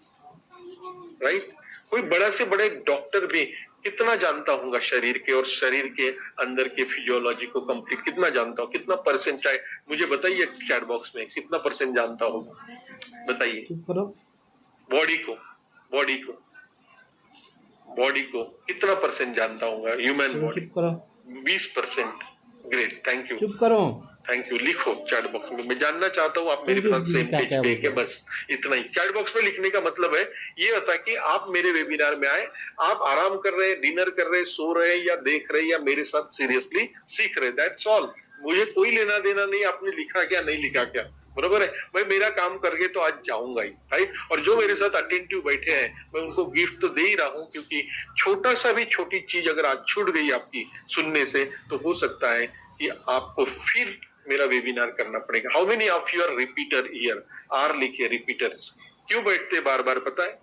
राइट? कोई बड़ा से बड़े डॉक्टर भी कितना जानता होगा शरीर के और शरीर के अंदर के फिजियोलॉजी को कंप्लीट कितना जानता हो, कितना परसेंट, चाहे मुझे बताइए चैट बॉक्स में कितना परसेंट जानता होगा, बताइए। बॉडी को कितना परसेंट जानता होगा human body? 20%। Great, thank you, चुप करो, थैंक यू। लिखो चैट बॉक्स में, मैं जानना चाहता हूँ आप मेरे साथ सेम पेज पे के, बस इतना ही। चैट बॉक्स में लिखने का मतलब है ये होता है कि आप मेरे वेबिनार में आए, आप आराम कर रहे हैं, डिनर कर रहे हैं, सो रहे हैं या देख रहे हैं या मेरे साथ सीरियसली सीख रहे हैं, दैट्स ऑल। मुझे कोई लेना देना नहीं आपने लिखा क्या नहीं लिखा क्या, बरोबर है? मैं मेरा काम करके तो आज जाऊंगा ही, राइट? और जो मेरे साथ अटेंटिव बैठे हैं मैं उनको गिफ्ट तो दे ही रहा हूँ, क्योंकि छोटा सा भी छोटी चीज अगर आज छूट गई आपकी सुनने से तो हो सकता है कि आपको फिर मेरा वेबिनार करना पड़ेगा। How many of you are repeater here? R लिखिए, रिपीटर। क्यों बैठते बार बार पता है?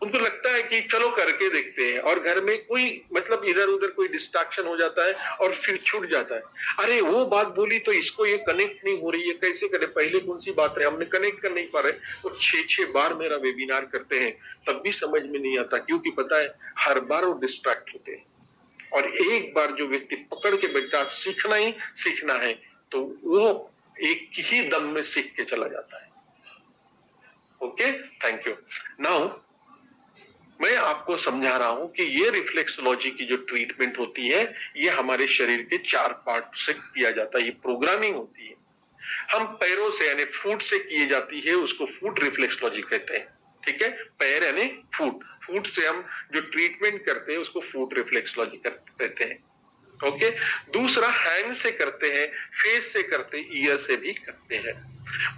उनको लगता है कि चलो करके देखते हैं, और घर में कोई मतलब इधर उधर कोई डिस्ट्रैक्शन हो जाता है और फिर छूट जाता है। अरे वो बात बोली तो इसको ये कनेक्ट नहीं हो रही है, कैसे करें? पहले कौन सी बात है हमने कनेक्ट कर नहीं पा रहे, तो 6 बार मेरा वेबिनार करते हैं तब भी समझ में नहीं आता, क्योंकि पता है हर बार वो डिस्ट्रैक्ट होते हैं। और एक बार जो व्यक्ति पकड़ के बैठा सीखना ही सीखना है तो वो एक ही दम में सीख के चला जाता है। Okay, thank you. नाउ मैं आपको समझा रहा हूं कि ये रिफ्लेक्सोलॉजी की जो ट्रीटमेंट होती है ये हमारे शरीर के 4 पार्ट से किया जाता है, ये प्रोग्रामिंग होती है। हम पैरों से यानी फुट से किए जाती है, उसको फुट रिफ्लेक्सोलॉजी कहते हैं, ठीक है? पैर यानी फुट से हम जो ट्रीटमेंट करते हैं उसको फुट रिफ्लेक्सोलॉजी कहते हैं। ओके, दूसरा हैंड से करते हैं, फेस से करते हैं, ईयर से भी करते हैं।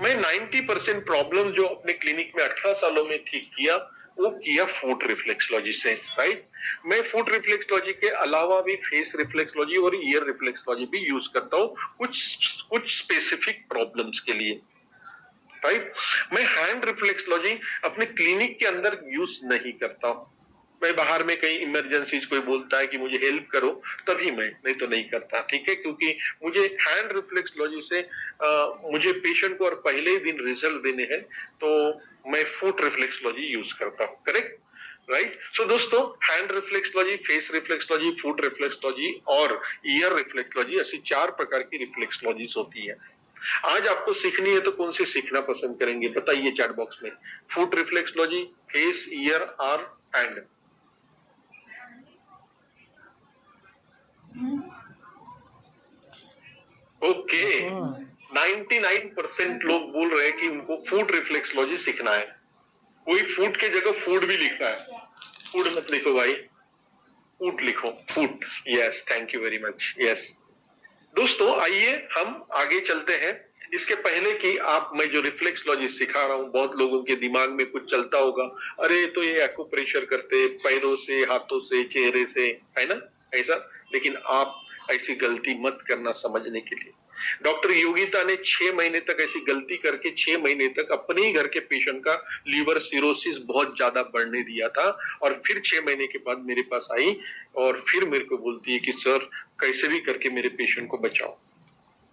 मैं 90% प्रॉब्लम जो अपने क्लिनिक में 18 सालों में ठीक किया वो किया फुट रिफ्लेक्सोलॉजी से, राइट? मैं फुट रिफ्लेक्सोलॉजी के अलावा भी फेस रिफ्लेक्सोलॉजी और ईयर रिफ्लेक्सोलॉजी भी यूज करता हूँ कुछ स्पेसिफिक प्रॉब्लम्स के लिए, राइट? मैं हैंड रिफ्लेक्सोलॉजी अपने क्लिनिक के अंदर यूज नहीं करता हूँ। मैं बाहर में कहीं इमरजेंसीज कोई बोलता है कि मुझे हेल्प करो तभी मैं, नहीं तो नहीं करता, ठीक है? क्योंकि मुझे हैंड रिफ्लेक्सोलॉजी से मुझे पेशेंट को और पहले ही दिन रिजल्ट देने हैं, तो मैं फुट रिफ्लेक्सोलॉजी यूज करता हूँ, करेक्ट, राइट? सो दोस्तों, hand reflexology, face reflexology, foot reflexology और ईयर रिफ्लेक्सोलॉजी, ऐसी 4 प्रकार की रिफ्लेक्सोलॉजीज होती है। आज आपको सीखनी है तो कौन सी सीखना पसंद करेंगे बताइए चैट बॉक्स में। फुट रिफ्लेक्सोलॉजी, फेस, ईयर और हैंड? ओके, 99% लोग बोल रहे हैं कि उनको फूड रिफ्लेक्सोलॉजी सीखना है। कोई फूड के जगह फूड भी लिखता है। फूड मत लिखो भाई, फूड लिखो, food. Yes, thank you very much. Yes दोस्तों, आइए हम आगे चलते हैं। इसके पहले कि आप, मैं जो रिफ्लेक्सोलॉजी सिखा रहा हूँ, बहुत लोगों के दिमाग में कुछ चलता होगा, अरे तो ये एक्यूप्रेशर करते पैरों से, हाथों से, चेहरे से, है ना ऐसा? लेकिन आप ऐसी गलती मत करना समझने के लिए। डॉक्टर योगिता ने 6 महीने तक ऐसी गलती करके 6 महीने तक अपने ही घर के पेशेंट का लीवर सिरोसिस बहुत ज्यादा बढ़ने दिया था, और फिर 6 महीने के बाद मेरे पास आई और फिर मेरे को बोलती है कि सर कैसे भी करके मेरे पेशेंट को बचाओ।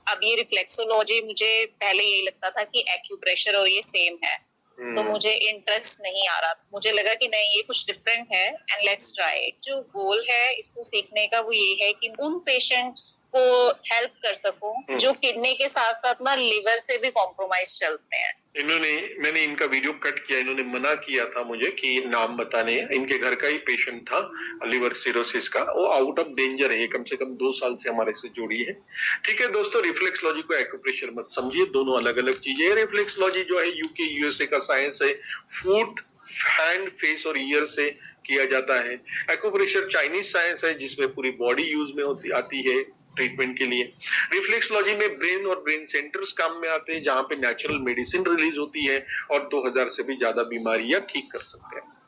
अब ये रिफ्लेक्सोलॉजी, मुझे पहले यही लगता था कि एक्यूप्रेशर और ये सेम है, तो मुझे इंटरेस्ट नहीं आ रहा था। मुझे लगा कि नहीं, ये कुछ डिफरेंट है एंड लेट्स ट्राई इट। जो गोल है इसको सीखने का वो ये है कि उन पेशेंट्स को हेल्प कर सकूं जो किडनी के साथ साथ ना लिवर से भी कॉम्प्रोमाइज चलते हैं। मैंने इनका वीडियो कट किया, इन्होंने मना किया था मुझे कि नाम बताने। इनके घर का ही पेशेंट था लिवर सिरोसिस का, वो आउट ऑफ डेंजर है, कम से कम 2 साल से हमारे से जुड़ी है। ठीक है दोस्तों, रिफ्लेक्सोलॉजी को एक्यूप्रेशर मत समझिए, दोनों अलग अलग चीजें हैं। रिफ्लेक्सोलॉजी जो है यूके यूएसए का साइंस है, फुट, हैंड, फेस और ईयर से किया जाता है। एक्यूप्रेशर चाइनीज साइंस है जिसमें पूरी बॉडी यूज में आती है, ट्रीटमेंट के लिए। रिफ्लेक्सोलॉजी में ब्रेन और ब्रेन सेंटर्स काम में आते हैं, जहां पे नेचुरल मेडिसिन रिलीज होती है और 2000 से भी ज्यादा बीमारियां ठीक कर सकते हैं।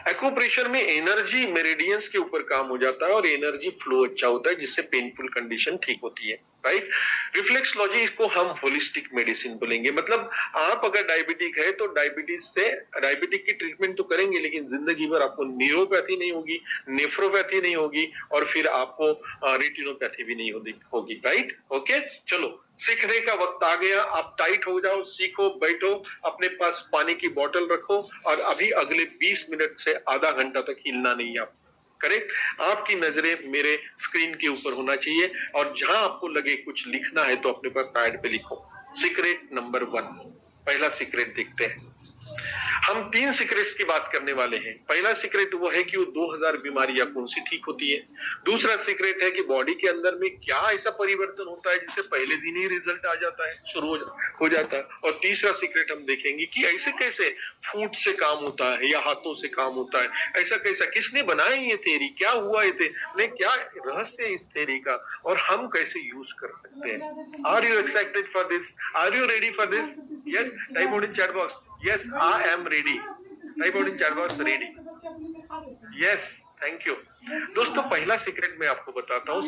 एक्यूप्रेशर में एनर्जी मेरिडियंस के ऊपर काम हो जाता है और एनर्जी फ्लो अच्छा होता है, जिससे पेनफुल कंडीशन ठीक होती है, राइट। रिफ्लेक्सोलॉजी को हम होलिस्टिक मेडिसिन बोलेंगे। मतलब आप अगर डायबिटिक है तो डायबिटिक की ट्रीटमेंट तो करेंगे, लेकिन जिंदगी भर आपको न्यूरोपैथी नहीं होगी, नेफ्रोपैथी नहीं होगी और फिर आपको रेटिनोपैथी भी नहीं होगी, राइट। ओके, चलो सीखने का वक्त आ गया। आप टाइट हो जाओ, सीखो, बैठो, अपने पास पानी की बोतल रखो और अभी अगले 20 मिनट से आधा घंटा तक हिलना नहीं है आप, करेक्ट। आपकी नजरें मेरे स्क्रीन के ऊपर होना चाहिए और जहां आपको लगे कुछ लिखना है तो अपने पास पैड पे लिखो। सीक्रेट नंबर 1, पहला सीक्रेट देखते हैं। हम 3 सीक्रेट्स की बात करने वाले हैं। पहला सीक्रेट वो है कि वो 2000 बीमारियां कौन सी ठीक होती है। दूसरा सीक्रेट है कि बॉडी के अंदर में क्या ऐसा परिवर्तन होता है जिससे पहले दिन ही रिजल्ट आ जाता है, शुरू हो जाता है। और तीसरा सीक्रेट हम देखेंगे कि ऐसे कैसे फूट से काम होता है या हाथों से काम होता है, ऐसा कैसा, किसने बनाई ये थ्योरी, क्या हुआ ये थ्योरी, क्या रहस्य है इस थ्योरी का और हम कैसे यूज कर सकते हैं। Are you excited for this? Are you ready for this? Yes, type out in chat box. Yes, I am ready. Type out in chat box ready. Yes, thank you. दोस्तों, पहला secret मैं आपको बताता हूँ।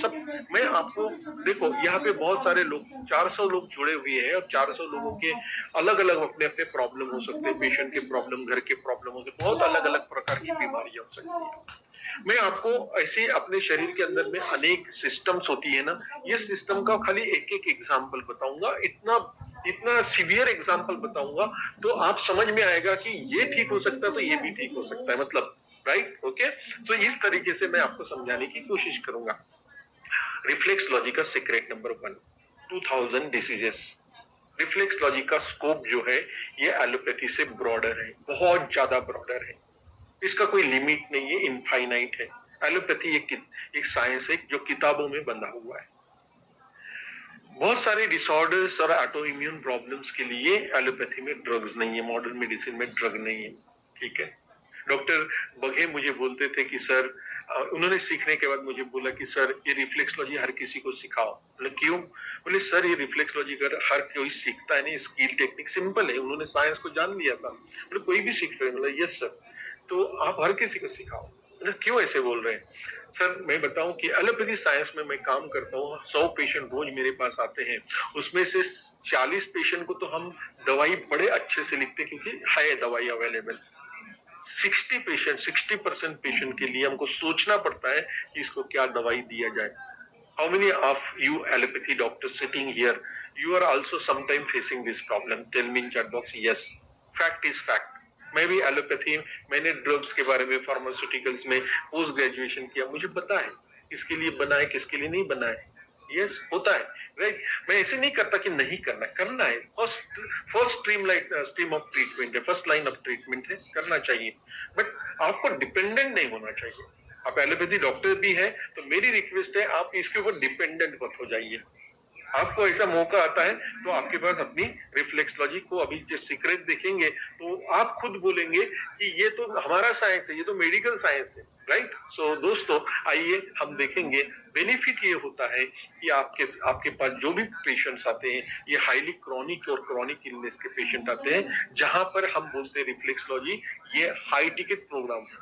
मैं आपको देखो, यहाँ पे बहुत सारे लोग, 400 लोग जुड़े हुए हैं और 400 लोगों के अलग अलग अपने अपने प्रॉब्लम हो सकते हैं। पेशेंट के प्रॉब्लम, घर के प्रॉब्लम हो सकते, बहुत अलग अलग प्रकार की बीमारियां हो सकती है। मैं आपको ऐसे अपने शरीर के अंदर में अनेक सिस्टम्स होती है ना, ये सिस्टम का खाली एक एक एग्जाम्पल बताऊंगा। इतना सीवियर एग्जाम्पल बताऊंगा तो आप समझ में आएगा कि ये ठीक हो सकता है तो ये भी ठीक हो सकता है, मतलब, राइट। ओके, तो इस तरीके से मैं आपको समझाने की कोशिश करूंगा। रिफ्लेक्सोलॉजी का सीक्रेट नंबर 1, 2000 डिसीजेस। रिफ्लेक्सोलॉजी का स्कोप जो है ये एलोपैथी से ब्रॉडर है, बहुत ज्यादा ब्रॉडर है। इसका कोई लिमिट नहीं है, इनफाइनाइट है। एलोपैथी एक साइंस है जो किताबों में बंधा हुआ है। बहुत सारे डिसऑर्डर्स और ऑटो इम्यून प्रॉब्लम्स के लिए एलोपैथी में ड्रग्स नहीं है, मॉडर्न मेडिसिन में ड्रग नहीं है, ठीक है। डॉक्टर बघे मुझे बोलते थे कि सर, उन्होंने सीखने के बाद मुझे बोला कि सर ये रिफ्लेक्सोलॉजी हर किसी को सिखाओ। बोले क्यों? बोले सर ये रिफ्लेक्सोलॉजी कर हर कोई सीखता है नहीं, स्किल टेक्निक सिंपल है। उन्होंने साइंस को जान लिया था। बोले कोई भी सीख सकते। बोला यस सर, तो आप हर किसी को सिखाओ। बोले क्यों ऐसे बोल रहे हैं? सर मैं बताऊं कि एलोपैथी साइंस में मैं काम करता हूँ, 100 पेशेंट रोज मेरे पास आते हैं, उसमें से 40 पेशेंट को तो हम दवाई बड़े अच्छे से लिखते क्योंकि है दवाई अवेलेबल। 60% पेशेंट के लिए हमको सोचना पड़ता है कि इसको क्या दवाई दिया जाए। How many of you allopathy doctors sitting here, you are also sometime facing this problem? Tell me in chat box yes, fact is fact. मैं भी एलोपैथी, मैंने ड्रग्स के बारे में, फार्मास्यूटिकल्स में पोस्ट ग्रेजुएशन किया, मुझे पता है किसके लिए बना है किसके लिए नहीं बना है। यस, होता है, राइट। मैं ऐसे नहीं करता कि नहीं करना है। फर्स्ट स्ट्रीम ऑफ ट्रीटमेंट है, फर्स्ट लाइन ऑफ ट्रीटमेंट है, करना चाहिए, बट आपको डिपेंडेंट नहीं होना चाहिए। आप एलोपैथी डॉक्टर भी हैं तो मेरी रिक्वेस्ट है आप इसके ऊपर डिपेंडेंट मत हो जाइए। आपको ऐसा मौका आता है तो आपके पास अपनी रिफ्लेक्सोलॉजी को, अभी जो सीक्रेट देखेंगे तो आप खुद बोलेंगे कि ये तो हमारा साइंस है, ये तो मेडिकल साइंस है, राइट। सो दोस्तों आइए हम देखेंगे। बेनिफिट ये होता है कि आपके पास जो भी पेशेंट्स आते हैं ये हाईली क्रॉनिक और क्रॉनिक इलनेस के पेशेंट आते हैं, जहां पर हम बोलते हैं रिफ्लेक्सोलॉजी ये हाई टिकट प्रोग्राम है,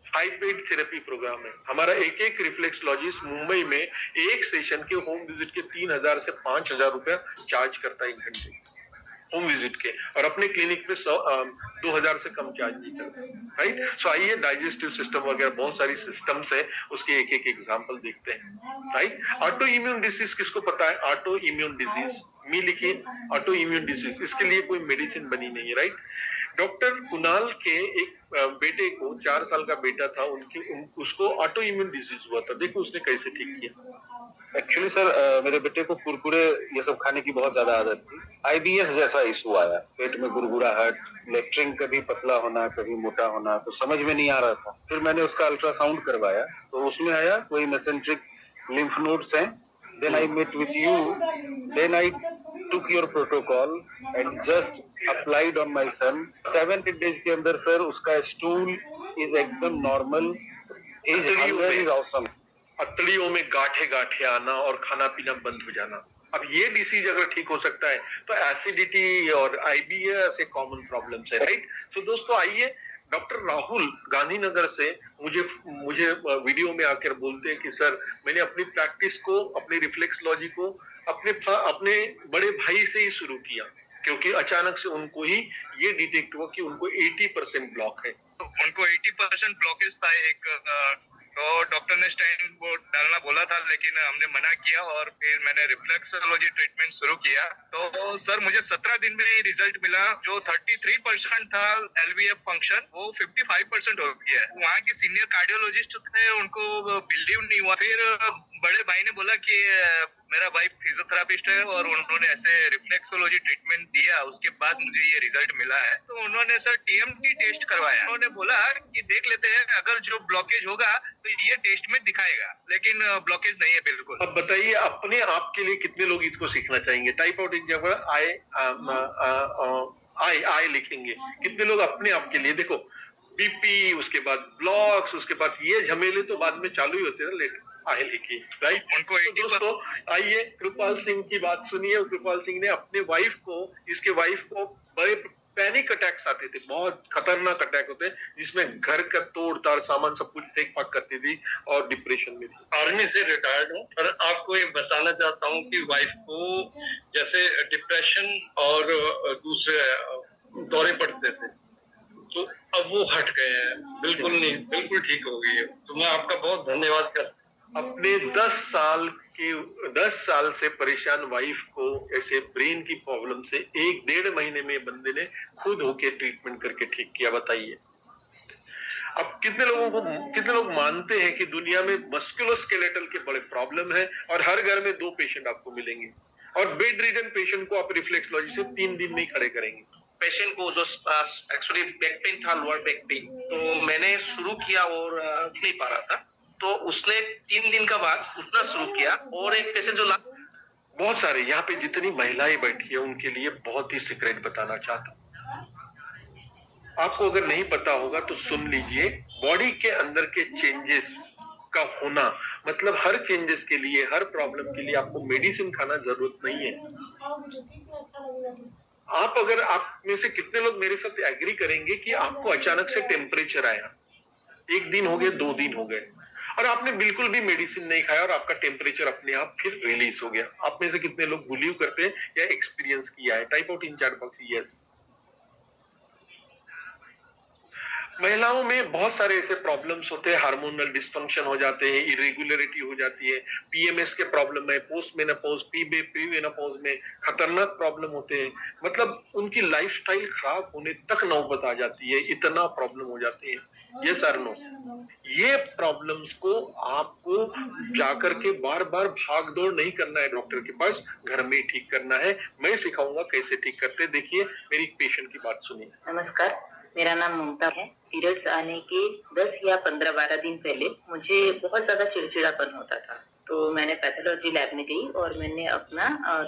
हाई पेड थेरेपी प्रोग्राम है। हमारा एक रिफ्लेक्सोलॉजिस्ट मुंबई में एक सेशन के होम विजिट के 3000 से 5000 रुपया चार्ज करता है 1 घंटे होम विजिट के, और अपने क्लिनिक में 2000 से कम चार्ज नहीं करता, राइट। सो आइए डाइजेस्टिव सिस्टम वगैरह बहुत सारी सिस्टम्स है, उसके एक एग्जांपल देखते हैं, राइट। ऑटो इम्यून डिसीज किसको पता है? ऑटो इम्यून डिजीज मी लिखिए, ऑटो इम्यून डिजीज, इसके लिए कोई मेडिसिन बनी नहीं है, राइट। डॉक्टर कुणाल के एक बेटे को, 4 साल का बेटा था, उसको ऑटो इम्यून डिजीज हुआ था। देखो उसने कैसे ठीक किया। एक्चुअली सर मेरे बेटे को कुरकुरे ये सब खाने की बहुत ज्यादा आदत थी। IBS जैसा इशू आया, पेट में गुरगुराहट, लेट्रिन कभी पतला होना कभी मोटा होना, तो समझ में नहीं आ रहा था। फिर मैंने उसका अल्ट्रासाउंड करवाया तो उसमें आया कोई मेसेंट्रिक लिम्फ नोड्स हैं। Then I met with you, then I took your protocol and just applied on my son. 7 days के अंदर सर उसका स्टूल इज एकदम normal, his hunger is awesome. अतड़ियों में गांठे गांठे आना और खाना पीना बंद हो जाना। अब ये डिसीज अगर ठीक हो सकता है तो एसिडिटी और आईबीएस एक कॉमन प्रॉब्लम्स है, राइट। तो दोस्तों आइए, डॉक्टर राहुल गांधीनगर से मुझे मुझे वीडियो में आकर बोलते हैं कि सर मैंने अपनी प्रैक्टिस को, अपनी रिफ्लेक्सोलॉजी को अपने बड़े भाई से ही शुरू किया, क्योंकि अचानक से उनको ही ये डिटेक्ट हुआ कि उनको 80% ब्लॉक है। उनको 80% ब्लॉकेज था एक, तो डॉक्टर ने स्टेंट वो डालना बोला था, लेकिन हमने मना किया और फिर मैंने रिफ्लेक्सोलॉजी ट्रीटमेंट शुरू किया। तो सर मुझे 17 दिन में ही रिजल्ट मिला। जो 33% था एलवीएफ फंक्शन, वो 55% हो गया है। वहाँ के सीनियर कार्डियोलॉजिस्ट थे, उनको बिलीव नहीं हुआ। फिर बड़े भाई ने बोला कि मेरा भाई फिजियोथेरापिस्ट है और उन्होंने ऐसे रिफ्लेक्सोलॉजी ट्रीटमेंट दिया, उसके बाद मुझे ये रिजल्ट मिला है। तो उन्होंने सर टीएमटी टेस्ट करवाया। उन्होंने बोला कि देख लेते हैं, अगर जो ब्लॉकेज होगा तो ये टेस्ट में दिखाएगा, लेकिन ब्लॉकेज नहीं है बिल्कुल। अब बताइए अपने आप के लिए कितने लोग इसको सीखना चाहेंगे? टाइप आउट एक जगह आई लिखेंगे, कितने लोग अपने आप के लिए? देखो बीपी, उसके बाद ब्लॉक्स, उसके बाद ये झमेले तो बाद में चालू ही होते हैं ना, लेट आए लिखिए, राइट। उनको तो दोस्तों आइए कृपाल सिंह की बात सुनिए। कृपाल सिंह ने अपने वाइफ को, इसके वाइफ को बड़े पैनिक अटैक्स आते थे, बहुत खतरनाक अटैक होते हैं, जिसमें घर का तोड़ ताड़ सामान सब कुछ टेक पाक करती थी और डिप्रेशन में थी। आर्मी से रिटायर्ड हूँ और आपको ये बताना चाहता हूँ कि वाइफ को जैसे डिप्रेशन और दूसरे दौरे पड़ते थे, तो अब वो हट गए हैं, बिल्कुल नहीं, बिल्कुल ठीक हो गई है। तो मैं आपका बहुत धन्यवाद करता हूँ। अपने 10 साल से परेशान वाइफ को ऐसे ब्रेन की प्रॉब्लम से 1-1.5 महीने में बंदे ने खुद होके ट्रीटमेंट करके ठीक किया। बताइए अब कितने लोग मानते हैं कि दुनिया में मस्कुलोस्केलेटल के बड़े प्रॉब्लम है और हर घर में 2 पेशेंट आपको मिलेंगे, और बेड रिडन पेशेंट को आप रिफ्लेक्सोलॉजी से 3 दिन में ही खड़े करेंगे। पेशेंट को जो एक्चुअली बैक पेन था, लोअर बैक पेन, तो मैंने शुरू किया और उठ नहीं पा रहा था, तो उसने 3 दिन का बाद उठना शुरू किया। और एक पेशेंट जो बहुत सारे यहाँ पे जितनी महिलाएं बैठी है उनके लिए बहुत ही सीक्रेट बताना चाहता हूँ। आपको अगर नहीं पता होगा तो सुन लीजिए। बॉडी के अंदर के चेंजेस का होना मतलब हर चेंजेस के लिए, हर प्रॉब्लम के लिए आपको मेडिसिन खाना जरूरत नहीं है। आप में से कितने लोग मेरे साथ एग्री करेंगे कि आपको अचानक से टेम्परेचर आया, 1 दिन हो गए, 2 दिन हो गए, और आपने बिल्कुल भी मेडिसिन नहीं खाया और आपका टेम्परेचर अपने आप फिर रिलीज हो गया? आप में से कितने लोग बिलीव करते हैं या एक्सपीरियंस किया है? Type out in chat box yes. महिलाओं में बहुत सारे ऐसे प्रॉब्लम्स होते हैं, हार्मोनल डिस्फंक्शन हो जाते हैं, इरेगुलरिटी हो जाती है, पीएमएस के प्रॉब्लम है, पोस्ट मेनोपॉज, प्री मेनोपॉज में खतरनाक प्रॉब्लम होते हैं। मतलब उनकी लाइफस्टाइल खराब होने तक नौबत आ जाती है, इतना प्रॉब्लम हो जाती है। ये सर नो, ये प्रॉब्लम्स को आपको जाकर के बार बार भाग दौड़ नहीं करना है डॉक्टर के पास, घर में ठीक करना है। मैं सिखाऊंगा कैसे ठीक करते। देखिए मेरी एक पेशेंट की बात सुनिए। नमस्कार, मेरा नाम ममता है। पीरियड्स आने के 10 या 15-12 दिन पहले मुझे बहुत ज्यादा चिड़चिड़ापन होता था, तो मैंने पैथोलॉजी लैब में गई और मैंने अपना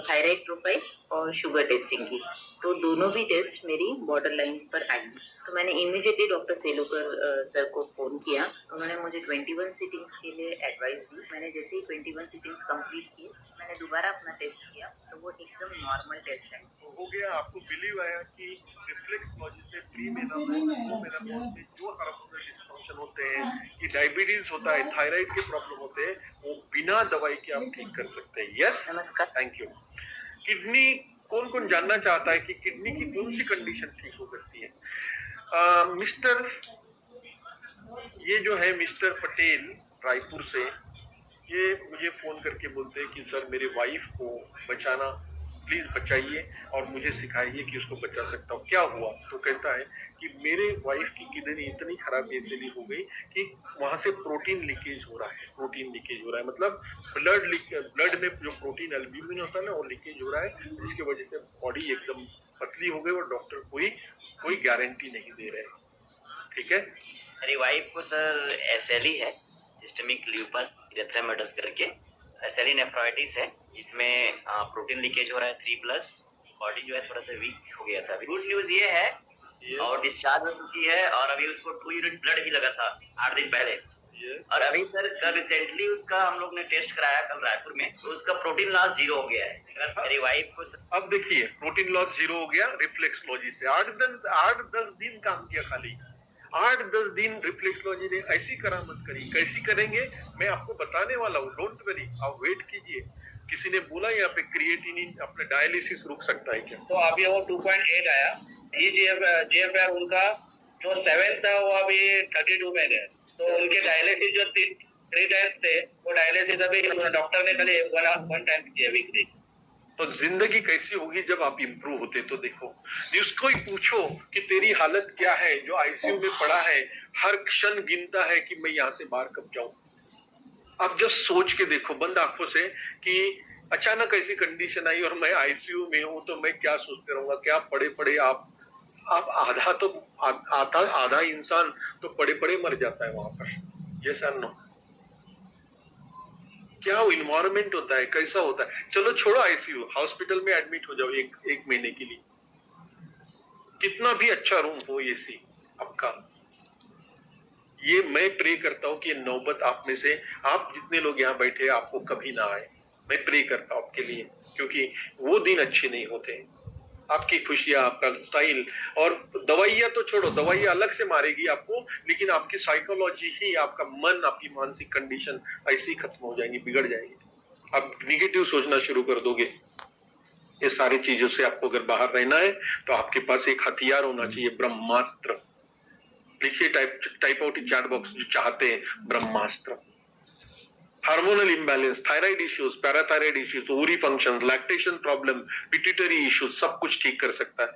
थायराइड प्रोफाइल और शुगर टेस्टिंग की, तो दोनों भी टेस्ट मेरी बॉर्डर लाइन पर आई। तो मैंने इमीडिएटली डॉक्टर सेलुकर सर को फोन किया, उन्होंने मुझे 21 सिटिंग्स के लिए एडवाइस दी। मैंने जैसे ही 21 सिटिंग्स कंप्लीट की, मैंने दोबारा अपना टेस्ट किया, तो वो एकदम नॉर्मल टेस्ट है। हो गया, आपको बिलीव आया कि रिफ्लेक्सोलॉजी से प्री मेनोपॉज में जो हार्मोनल डिस्फंक्शन होते हैं, कि डायबिटीज होता है, थायराइड के प्रॉब्लम होते हैं, वो बिना दवाई के आप ठीक कर सकते हैं। यस, नमस्कार, थैंक यू। किडनी, कौन जानना चाहता है कि किडनी की कौन सी कंडीशन ठीक हो सकती है? मिस्टर ये जो है मिस्टर पटेल रायपुर से, ये मुझे फोन करके बोलते हैं कि सर मेरे वाइफ को बचाना, प्लीज बचाइए और मुझे सिखाइए कि उसको बचा सकता हूँ। क्या हुआ? तो कहता है कि मेरे वाइफ की किडनी इतनी खराब इजीली हो गई कि वहां से प्रोटीन लीकेज हो रहा है, मतलब ब्लड में जो प्रोटीन एल्ब्यूमिन होता है ना, वो लीकेज हो रहा है, जिसकी वजह से बॉडी एकदम पतली हो गई और डॉक्टर कोई गारंटी नहीं दे रहे। ठीक है, मेरी वाइफ को सर एसएलई है, सिस्टमिक ल्यूपस इरिथ्रोमेटोस करके एसएलई नेफ्राइटिस है, जिसमें प्रोटीन लीकेज हो रहा है 3+, बॉडी जो है थोड़ा सा वीक हो गया था। गुड न्यूज ये है और डिस्चार्ज हो चुकी है, और अभी उसको 2 यूनिट ब्लड ही लगा था 8 दिन पहले, और अभी सर रिसेंटली उसका हम लोग ने टेस्ट कराया कल रायपुर में, तो उसका प्रोटीन लॉस 0 हो गया है। अगर मेरी वाइफ को अब देखिए प्रोटीन लॉस 0 हो गया रिफ्लेक्सोलॉजी से। 8-10 दिन काम किया खाली, 8-10 दिन रिफ्लेक्सोलॉजी ने ऐसी करामत करी। कैसी करेंगे मैं आपको बताने वाला हूँ, डोंट वरी, आप वेट कीजिए। किसी ने बोला यहाँ पे क्रिएटिनिन अपने डायलिसिस रुक सकता है क्या? तो अभी वो 2.8 आया। GFR उनका जो 7 था वो अभी 32 में है। तो उनके डायलिसिस जो 3 टाइम्स थे, वो डायलिसिस अभी डॉक्टर ने खाली 1 टाइम किया वीकली। तो जिंदगी कैसी होगी जब आप इंप्रूव होते? तो देखो, उसको ही पूछो कि तेरी हालत क्या है, जो आईसीयू में पड़ा है, हर क्षण गिनता है कि मैं यहाँ से बाहर कब जाऊं। आप जस्ट सोच के देखो बंद आंखों से कि अचानक ऐसी कंडीशन आई और मैं आईसीयू में हूं, तो मैं क्या सोचते रहूंगा? क्या पड़े पड़े आप आधा इंसान तो पड़े पड़े मर जाता है वहां पर। यस और नो? क्या इन्वायरमेंट होता है, कैसा होता है? चलो छोड़ो आईसीयू, हॉस्पिटल में एडमिट हो जाओ एक महीने के लिए, कितना भी अच्छा रूम हो एसी आपका। ये मैं प्रे करता हूँ कि नौबत आप में से, आप जितने लोग यहाँ बैठे आपको कभी ना आए। मैं प्रे करता हूँ आपके लिए, क्योंकि वो दिन अच्छे नहीं होते। आपकी खुशियां, आपका स्टाइल, और दवाइयां तो छोड़ो, दवाइयां अलग से मारेगी आपको, लेकिन आपकी साइकोलॉजी ही, आपका मन, आपकी मानसिक कंडीशन ऐसी खत्म हो जाएंगी, बिगड़ जाएगी। आप निगेटिव सोचना शुरू कर दोगे। ये सारी चीजों से आपको अगर बाहर रहना है तो आपके पास एक हथियार होना चाहिए, ब्रह्मास्त्र। लिखिए, टाइप आउट चैट बॉक्स जो चाहते हैं, ब्रह्मास्त्र। Hormonal imbalance, thyroid issues, parathyroid issues, ovary function, lactation problem, pituitary issues, सब कुछ ठीक कर सकता है।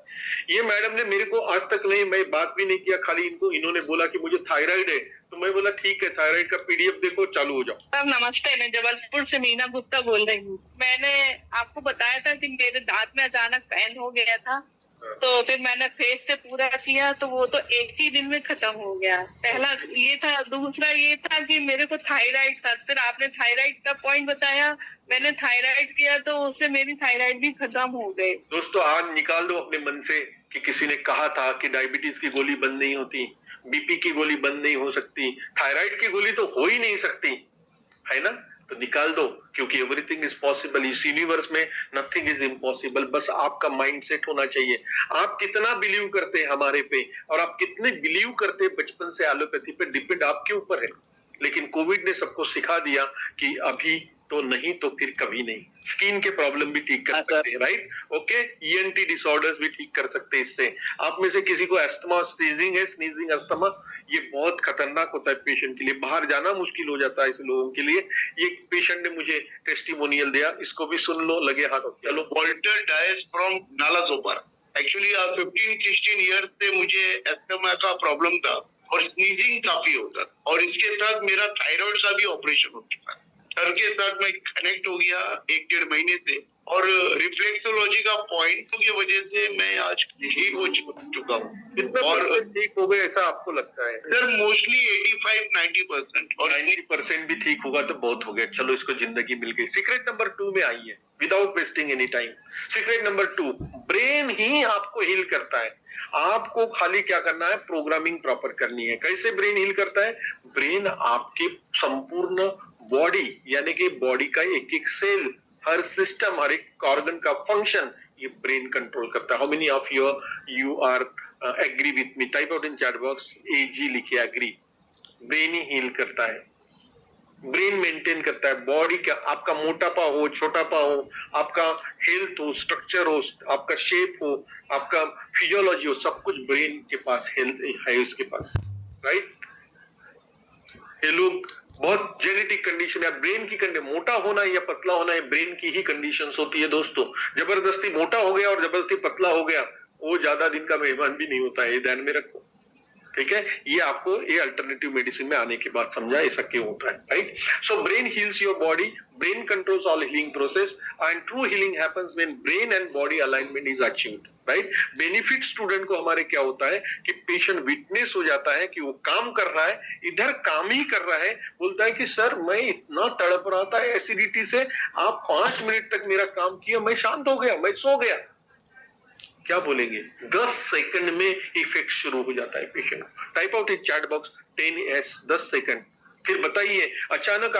ये मैडम ने मेरे को आज तक नहीं, मैं बात भी नहीं किया, खाली इन्होंने बोला कि मुझे थायराइड है, तो मैं बोला ठीक है, थायराइड का पीडीएफ देखो, चालू हो जाओ। सर नमस्ते, मैं जबलपुर से मीना गुप्ता बोल रही हूँ। मैंने आपको बताया था कि मेरे दांत में अचानक पेन हो गया था, तो फिर मैंने फेस से पूरा किया, तो वो तो एक ही दिन में खत्म हो गया। पहला ये था। दूसरा ये था कि मेरे को थायराइड था, फिर आपने थायराइड का पॉइंट बताया, मैंने थायराइड किया, तो उससे मेरी थायराइड भी खत्म हो गई। दोस्तों, आज निकाल दो अपने मन से कि किसी ने कहा था कि डायबिटीज की गोली बंद नहीं होती, बीपी की गोली बंद नहीं हो सकती, थायराइड की गोली तो हो ही नहीं सकती, है ना? तो निकाल दो, क्योंकि एवरीथिंग इज पॉसिबल। इस यूनिवर्स में नथिंग इज इम्पॉसिबल। बस आपका माइंड सेट होना चाहिए। आप कितना बिलीव करते हैं हमारे पे, और आप कितने बिलीव करते हैं बचपन से एलोपैथी पे, डिपेंड आपके ऊपर है। लेकिन कोविड ने सबको सिखा दिया कि अभी तो नहीं तो फिर कभी नहीं। स्किन के प्रॉब्लम भी ठीक कर सकते हैं, राइट? ओके, ईएनटी डिसऑर्डर्स भी ठीक कर सकते हैं इससे। आप में से किसी को अस्थमा, स्नीजिंग है, स्नीजिंग अस्थमा, ये बहुत खतरनाक होता है पेशेंट के लिए, बाहर जाना मुश्किल हो जाता है ऐसे लोगों के लिए। ये पेशेंट ने मुझे टेस्टिमोनियल दिया, इसको भी सुन लो, लगे हाथ। चलो, Walter Dias from Nalasopara. Actually 15-16 year से मुझे अस्थमा का प्रॉब्लम था और स्नीजिंग काफी होता, और इसके साथ मेरा थायराइड का भी ऑपरेशन हो चुका है। सर के साथ मैं कनेक्ट हो गया 1-1.5 महीने से, और रिफ्लेक्सोलॉजी का पॉइंट की वजह से मैं आज ठीक हो चुका हूँ। और ठीक हो गए ऐसा आपको लगता है? सर मोस्टली 85-90%, और 90% भी ठीक होगा तो बहुत हो गया। चलो, इसको जिंदगी मिल गई। सीक्रेट नंबर 2 में आई है, without wasting any time. Secret number 2, brain ही आपको हील करता है। आपको खाली क्या करना है, प्रोग्रामिंग प्रॉपर करनी है। कैसे ब्रेन हील करता है? ब्रेन आपके संपूर्ण बॉडी, यानी कि बॉडी का एक एक सेल, हर सिस्टम, हर एक ऑर्गन का फंक्शन, ये ब्रेन कंट्रोल करता है। How many of you are agree with me? Type out in chat box, AG लिखिए, एग्री। ब्रेन ही हील करता है, ब्रेन मेंटेन करता है। बॉडी का, आपका मोटापा हो, छोटापा हो, आपका हेल्थ हो, स्ट्रक्चर हो, आपका शेप हो, आपका फिजियोलॉजी हो, सब कुछ ब्रेन के पास हेल्थ है, उसके पास, राइट? ये लोग बहुत जेनेटिक कंडीशन है, ब्रेन की कंडीशन, मोटा होना या पतला होना है ब्रेन की ही कंडीशंस होती है दोस्तों। जबरदस्ती मोटा हो गया और जबरदस्ती पतला हो गया, वो ज्यादा दिन का मेहमान भी नहीं होता है, ये ध्यान में रखो, ठीक है? ये आपको ये अल्टरनेटिव मेडिसिन में आने के बाद समझा ऐसा क्यों होता है, right? So brain heels your body, brain controls all healing process, and true healing happens when brain and body alignment is achieved, right? Benefit student को हमारे क्या होता है कि पेशेंट विटनेस हो जाता है कि वो काम कर रहा है, इधर काम ही कर रहा है, बोलता है कि सर मैं इतना तड़प रहा था एसिडिटी से, आप 5 मिनट तक मेरा काम किया, मैं शांत हो गया, मैं सो गया। क्या बोलेंगे? 10 सेकंड में इफेक्ट शुरू हो जाता है patient. Type out in chat box 10S, 10 second, फिर बताइए, अचानक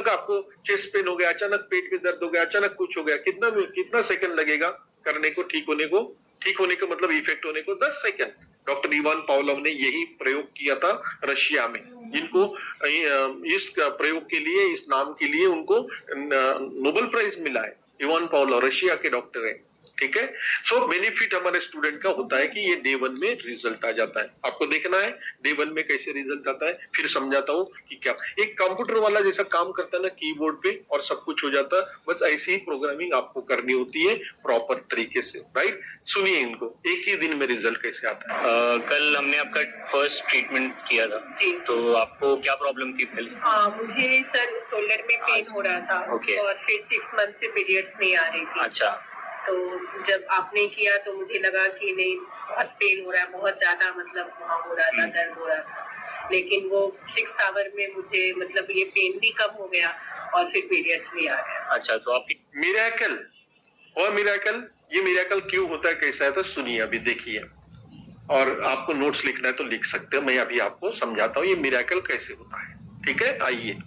आपको चेस्ट पेन हो गया, अचानक पेट में दर्द हो गया, अचानक कुछ हो गया, कितना सेकंड लगेगा करने को, ठीक होने को मतलब इफेक्ट होने को 10 सेकंड। डॉक्टर इवान पावलोव ने यही प्रयोग किया था रशिया में, जिनको इस प्रयोग के लिए, इस नाम के लिए उनको नोबेल प्राइज मिला है। इवान पावलोव रशिया के डॉक्टर है, ठीक है। सो बेनिफिट हमारे स्टूडेंट का होता है कि ये डे 1 में रिजल्ट आ जाता है। आपको देखना है डे 1 में कैसे रिजल्ट आता है, फिर समझाता हूँ कि क्या एक कंप्यूटर वाला जैसा काम करता है ना कीबोर्ड पे, और सब कुछ हो जाता है, बस ऐसी ही प्रोग्रामिंग आपको करनी होती है प्रॉपर तरीके से, राइट। सुनिए इनको, एक ही दिन में रिजल्ट कैसे आता है। कल हमने आपका फर्स्ट ट्रीटमेंट किया था जी, तो आपको क्या प्रॉब्लम थी पहले? मुझे सर शोल्डर में पेन हो रहा था। ओके। और फिर 6 मंथ से पीरियड्स नहीं आ रही थी। अच्छा। तो जब आपने किया तो मुझे लगा कि नहीं, बहुत पेन हो रहा है, बहुत ज्यादा, मतलब वहाँ हो रहा था, दर्द हो रहा था। लेकिन वो 6 आवर में मुझे मतलब ये पेन भी कम हो गया और फिर पीरियड्स भी आ गया। अच्छा, तो आपकी मिरेकल, और मिरेकल, ये मिरेकल क्यों होता है, कैसा है, तो सुनिए अभी, देखिए। और आपको नोट्स लिखना है तो लिख सकते हो, मैं अभी आपको समझाता हूँ ये मिरेकल कैसे होता है, ठीक है। आइए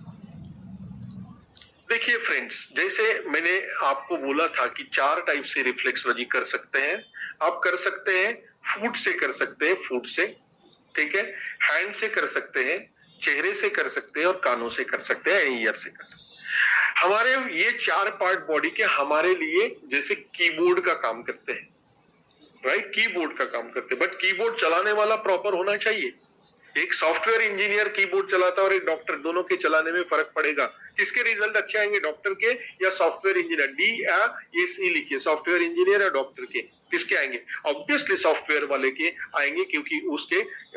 देखिए फ्रेंड्स, जैसे मैंने आपको बोला था कि 4 टाइप से रिफ्लेक्सोलॉजी कर सकते हैं। आप कर सकते हैं फूट से, कर सकते हैं फूट से, ठीक है, हैंड से कर सकते हैं, चेहरे से कर सकते हैं, और कानों से कर सकते हैं, ईयर से कर सकते हैं। हमारे ये 4 पार्ट बॉडी के हमारे लिए जैसे कीबोर्ड का काम करते हैं, राइट, कीबोर्ड का काम करते हैं। बट कीबोर्ड चलाने वाला प्रॉपर होना चाहिए। एक सॉफ्टवेयर इंजीनियर कीबोर्ड चलाता है और एक डॉक्टर, दोनों के चलाने में फर्क पड़ेगा। किसके रिजल्ट अच्छे आएंगे, डॉक्टर के या सॉफ्टवेयर इंजीनियर? DSE लिखिए, सॉफ्टवेयर इंजीनियर या डॉक्टर के, किसके आएंगे? ऑब्वियसली सॉफ्टवेयर वाले के आएंगे, क्योंकि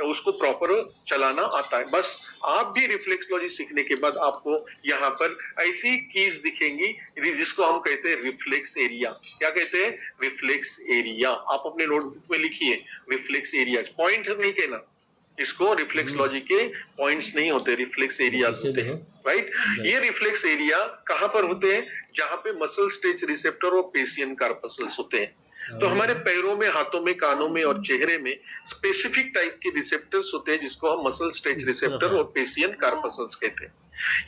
उसको प्रॉपर चलाना आता है। बस आप भी रिफ्लेक्सोलॉजी सीखने के बाद आपको यहाँ पर ऐसी कीज दिखेंगी जिसको हम कहते हैं रिफ्लेक्स एरिया। क्या कहते हैं? Reflex area. आप अपने नोटबुक में लिखिए रिफ्लेक्स एरिया, पॉइंट नहीं कहना इसको, रिफ्लेक्सोलॉजी के पॉइंट्स नहीं होते, रिफ्लेक्स एरिया होते हैं, राइट। ये रिफ्लेक्स एरिया कहां पर होते हैं? जहां पे मसल स्ट्रेच रिसेप्टर और पेशियन कार्पसल्स होते हैं। तो हमारे पैरों में, हाथों में, कानों में और चेहरे में स्पेसिफिक टाइप के रिसेप्टर्स होते हैं, जिसको हम मसल स्ट्रेच रिसेप्टर और पेशियन कार्पसल्स कहते हैं।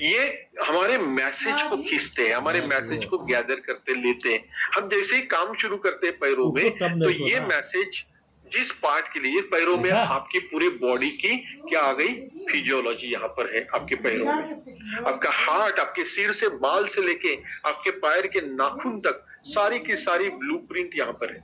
ये हमारे मैसेज को खींचते हैं, हमारे मैसेज को गैदर करते, लेते हैं। हम जैसे ही काम शुरू करते हैं पैरों में, तो ये मैसेज जिस पार्ट के लिए, पैरों में आपकी पूरे बॉडी की क्या आ गई, फिजियोलॉजी यहाँ पर है आपके पैरों में। आपका हार्ट, आपके सिर से बाल से लेके आपके पैर के नाखून तक सारी की सारी ब्लूप्रिंट यहाँ पर है,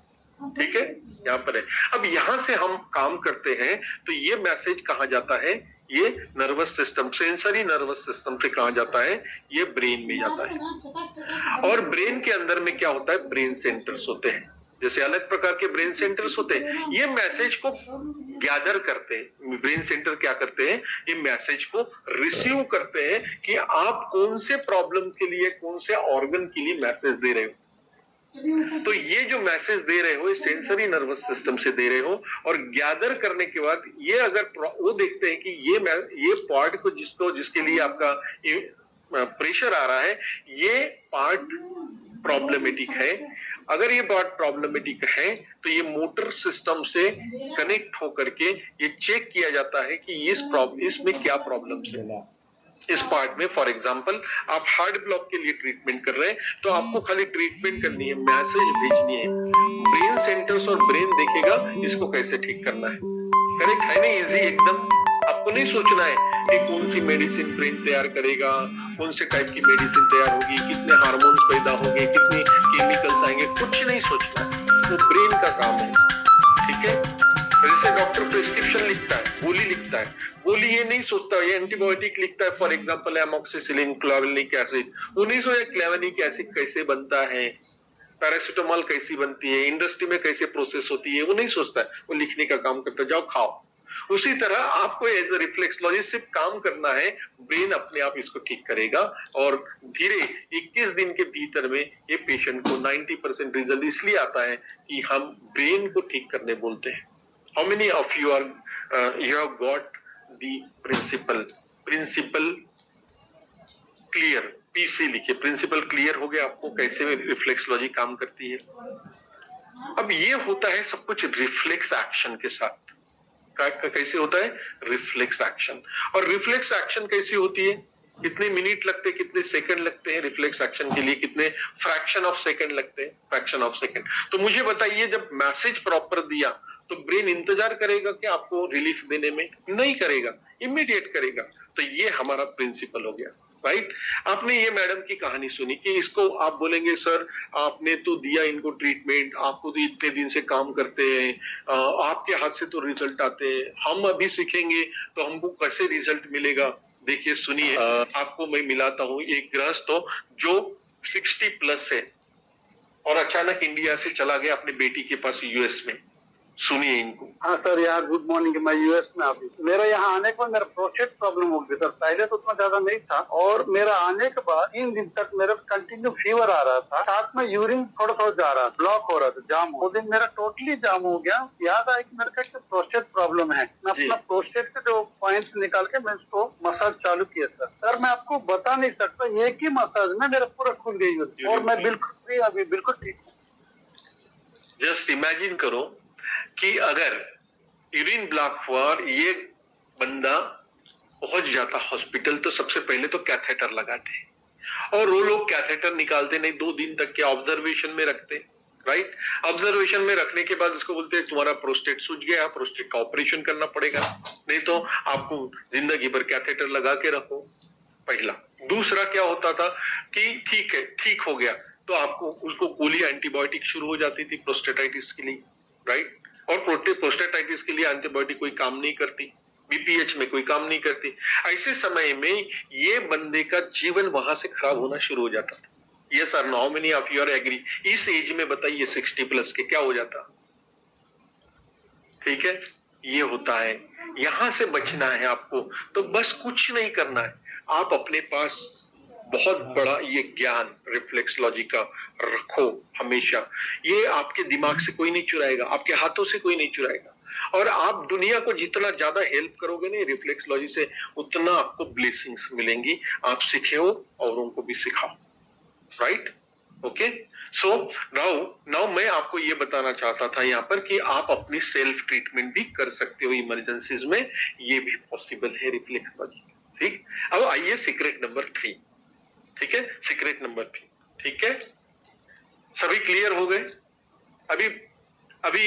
ठीक है, यहाँ पर है। अब यहाँ से हम काम करते हैं तो ये मैसेज कहाँ जाता है? ये nervous system, sensory nervous system से कहाँ जाता है? ये ब्रेन में जाता है। और ब्रेन के अंदर में क्या होता है? ब्रेन सेंटर्स होते हैं, जैसे अलग प्रकार के ब्रेन सेंटर्स होते हैं। ये मैसेज को गैदर करते हैं। ब्रेन सेंटर क्या करते हैं? ये मैसेज को रिसीव करते हैं कि आप कौन से प्रॉब्लम के लिए, कौन से ऑर्गन के लिए मैसेज दे रहे हो। तो ये जो मैसेज दे रहे हो, ये सेंसरी नर्वस सिस्टम से दे रहे हो, और गैदर करने के बाद ये अगर वो देखते हैं कि ये पार्ट को जिसके लिए आपका प्रेशर आ रहा है, ये पार्ट प्रॉब्लमेटिक है। अगर ये बात प्रॉब्लमेटिक है तो ये मोटर सिस्टम से कनेक्ट होकर के ये चेक किया जाता है कि इसमें क्या प्रॉब्लम है इस पार्ट में। फॉर एग्जांपल, आप हार्ट ब्लॉक के लिए ट्रीटमेंट कर रहे हैं, तो आपको खाली ट्रीटमेंट करनी है, मैसेज भेजनी है। ब्रेन सेंटर्स और ब्रेन देखेगा इसको कैसे ठीक करना है। करेक्ट है ना? इजी एकदम। आपको नहीं सोचना है कि कौन सी मेडिसिन ब्रेन तैयार करेगा, कौन से टाइप की मेडिसिन तैयार होगी, कितने हार्मोन्स पैदा होंगे, कितने केमिकल्स आएंगे, कुछ नहीं सोचना है। वो ब्रेन का काम है, ठीक है। जैसे डॉक्टर प्रिस्क्रिप्शन लिखता है, गोली लिखता है, गोली ये नहीं सोचता, ये एंटीबायोटिक लिखता है, फॉर एग्जांपल एमोक्सिसिलिन, क्लावेनिक एसिड, वो नहीं सोचा क्लावेनिक एसिड कैसे बनता है, पैरासिटामोल कैसी बनती है, इंडस्ट्री में कैसे प्रोसेस होती है, वो नहीं सोचता है, वो लिखने का काम करता है, जाओ खाओ। उसी तरह आपको एज ए रिफ्लेक्सोलॉजिस्ट सिर्फ काम करना है, ब्रेन अपने आप इसको ठीक करेगा, और धीरे 21 दिन के भीतर में ये पेशेंट को 90% रिजल्ट इसलिए आता है कि हम ब्रेन को ठीक करने बोलते हैं। How many of you have got the principle clear? PC लिखिए, प्रिंसिपल क्लियर हो गया आपको कैसे रिफ्लेक्सोलॉजी काम करती है। अब ये होता है सब कुछ रिफ्लेक्स एक्शन के साथ, कैसे होता है? Reflex action. और रिफ्लेक्स एक्शन कैसी होती है? कितने मिनट लगते हैं, कितने सेकंड लगते हैं रिफ्लेक्स एक्शन के लिए? कितने फ्रैक्शन ऑफ सेकंड लगते हैं? Fraction of second. तो मुझे बताइए, जब मैसेज प्रॉपर दिया तो ब्रेन इंतजार करेगा कि आपको रिलीफ देने में? नहीं करेगा, इमीडिएट करेगा। तो ये हमारा प्रिंसिपल हो गया, राइट। आपने ये मैडम की कहानी सुनी कि इसको आप बोलेंगे सर आपने तो दिया इनको ट्रीटमेंट, आपको तो इतने दिन से काम करते हैं, आपके हाथ से तो रिजल्ट आते हैं, हम अभी सीखेंगे तो हमको कैसे रिजल्ट मिलेगा? देखिए सुनिए, आपको मैं मिलाता हूँ एक गृहस्थ हो जो 60 प्लस है और अचानक इंडिया से चला गया अपने बेटी के पास यूएस में। सुनिए इनको। हाँ सर यार, गुड मॉर्निंग। मैं यूएस में अभी, मेरा यहाँ आने के बाद मेरा प्रोस्टेट प्रॉब्लम हो गई सर। पहले तो उतना ज्यादा नहीं था, और मेरा आने के बाद 3 दिन तक मेरा कंटिन्यू फीवर आ रहा था, साथ में यूरिन थोड़ा थोड़ा जा रहा था, ब्लॉक हो रहा था, जाम हो। दिन मेरा टोटली जाम हो गया। याद आया कि मेरे का प्रोस्टेट प्रॉब्लम है। मैं अपना प्रोस्टेट के जो पॉइंट्स निकाल के मैं उसको मसाज चालू किया सर। सर मैं आपको बता नहीं सकता, एक ही मसाज में मेरा पूरा खुल गई और मैं बिल्कुल फ्री, अभी बिल्कुल ठीक हूँ। जस्ट इमेजिन करो कि अगर यूरिन ब्लॉक हुआ और ये बंदा पहुंच जाता हॉस्पिटल, तो सबसे पहले तो कैथेटर लगाते, और वो लोग कैथेटर निकालते नहीं, 2 दिन तक के ऑब्जर्वेशन में रखते, राइट। ऑब्जर्वेशन में रखने के बाद उसको बोलते हैं तुम्हारा प्रोस्टेट सूज गया, प्रोस्टेट का ऑपरेशन करना पड़ेगा, नहीं तो आपको जिंदगी भर कैथेटर लगा के रखो। पहला। दूसरा क्या होता था कि ठीक है, ठीक हो गया तो आपको उसको गोली एंटीबायोटिक शुरू हो जाती थी प्रोस्टेटाइटिस के लिए, राइट। और प्रोस्टेटाइटिस के लिए एंटीबायोटिक कोई काम नहीं करती, बीपीएच में कोई काम नहीं करती। ऐसे समय में ये बंदे का जीवन वहां से खराब होना शुरू हो जाता था। ये sir, how many of you are agree? इस एज में बताइए 60 प्लस के क्या हो जाता? ठीक है, ये होता है। यहां से बचना है आपको, तो बस कुछ नहीं करना है, आप अपने पास बहुत बड़ा ये ज्ञान रिफ्लेक्सोलॉजी का रखो हमेशा। ये आपके दिमाग से कोई नहीं चुराएगा, आपके हाथों से कोई नहीं चुराएगा, और आप दुनिया को जितना ज्यादा हेल्प करोगे ना रिफ्लेक्सोलॉजी से, उतना आपको ब्लेसिंग्स मिलेंगी। आप सीखे हो और उनको भी सिखाओ, राइट। ओके, सो नाउ मैं आपको ये बताना चाहता था यहाँ पर कि आप अपनी सेल्फ ट्रीटमेंट भी कर सकते हो इमरजेंसीज में, ये भी पॉसिबल है रिफ्लेक्सोलॉजी। ठीक, अब आइए सीक्रेट नंबर 3। ठीक है, सीक्रेट नंबर 3। ठीक है, सभी क्लियर हो गए? अभी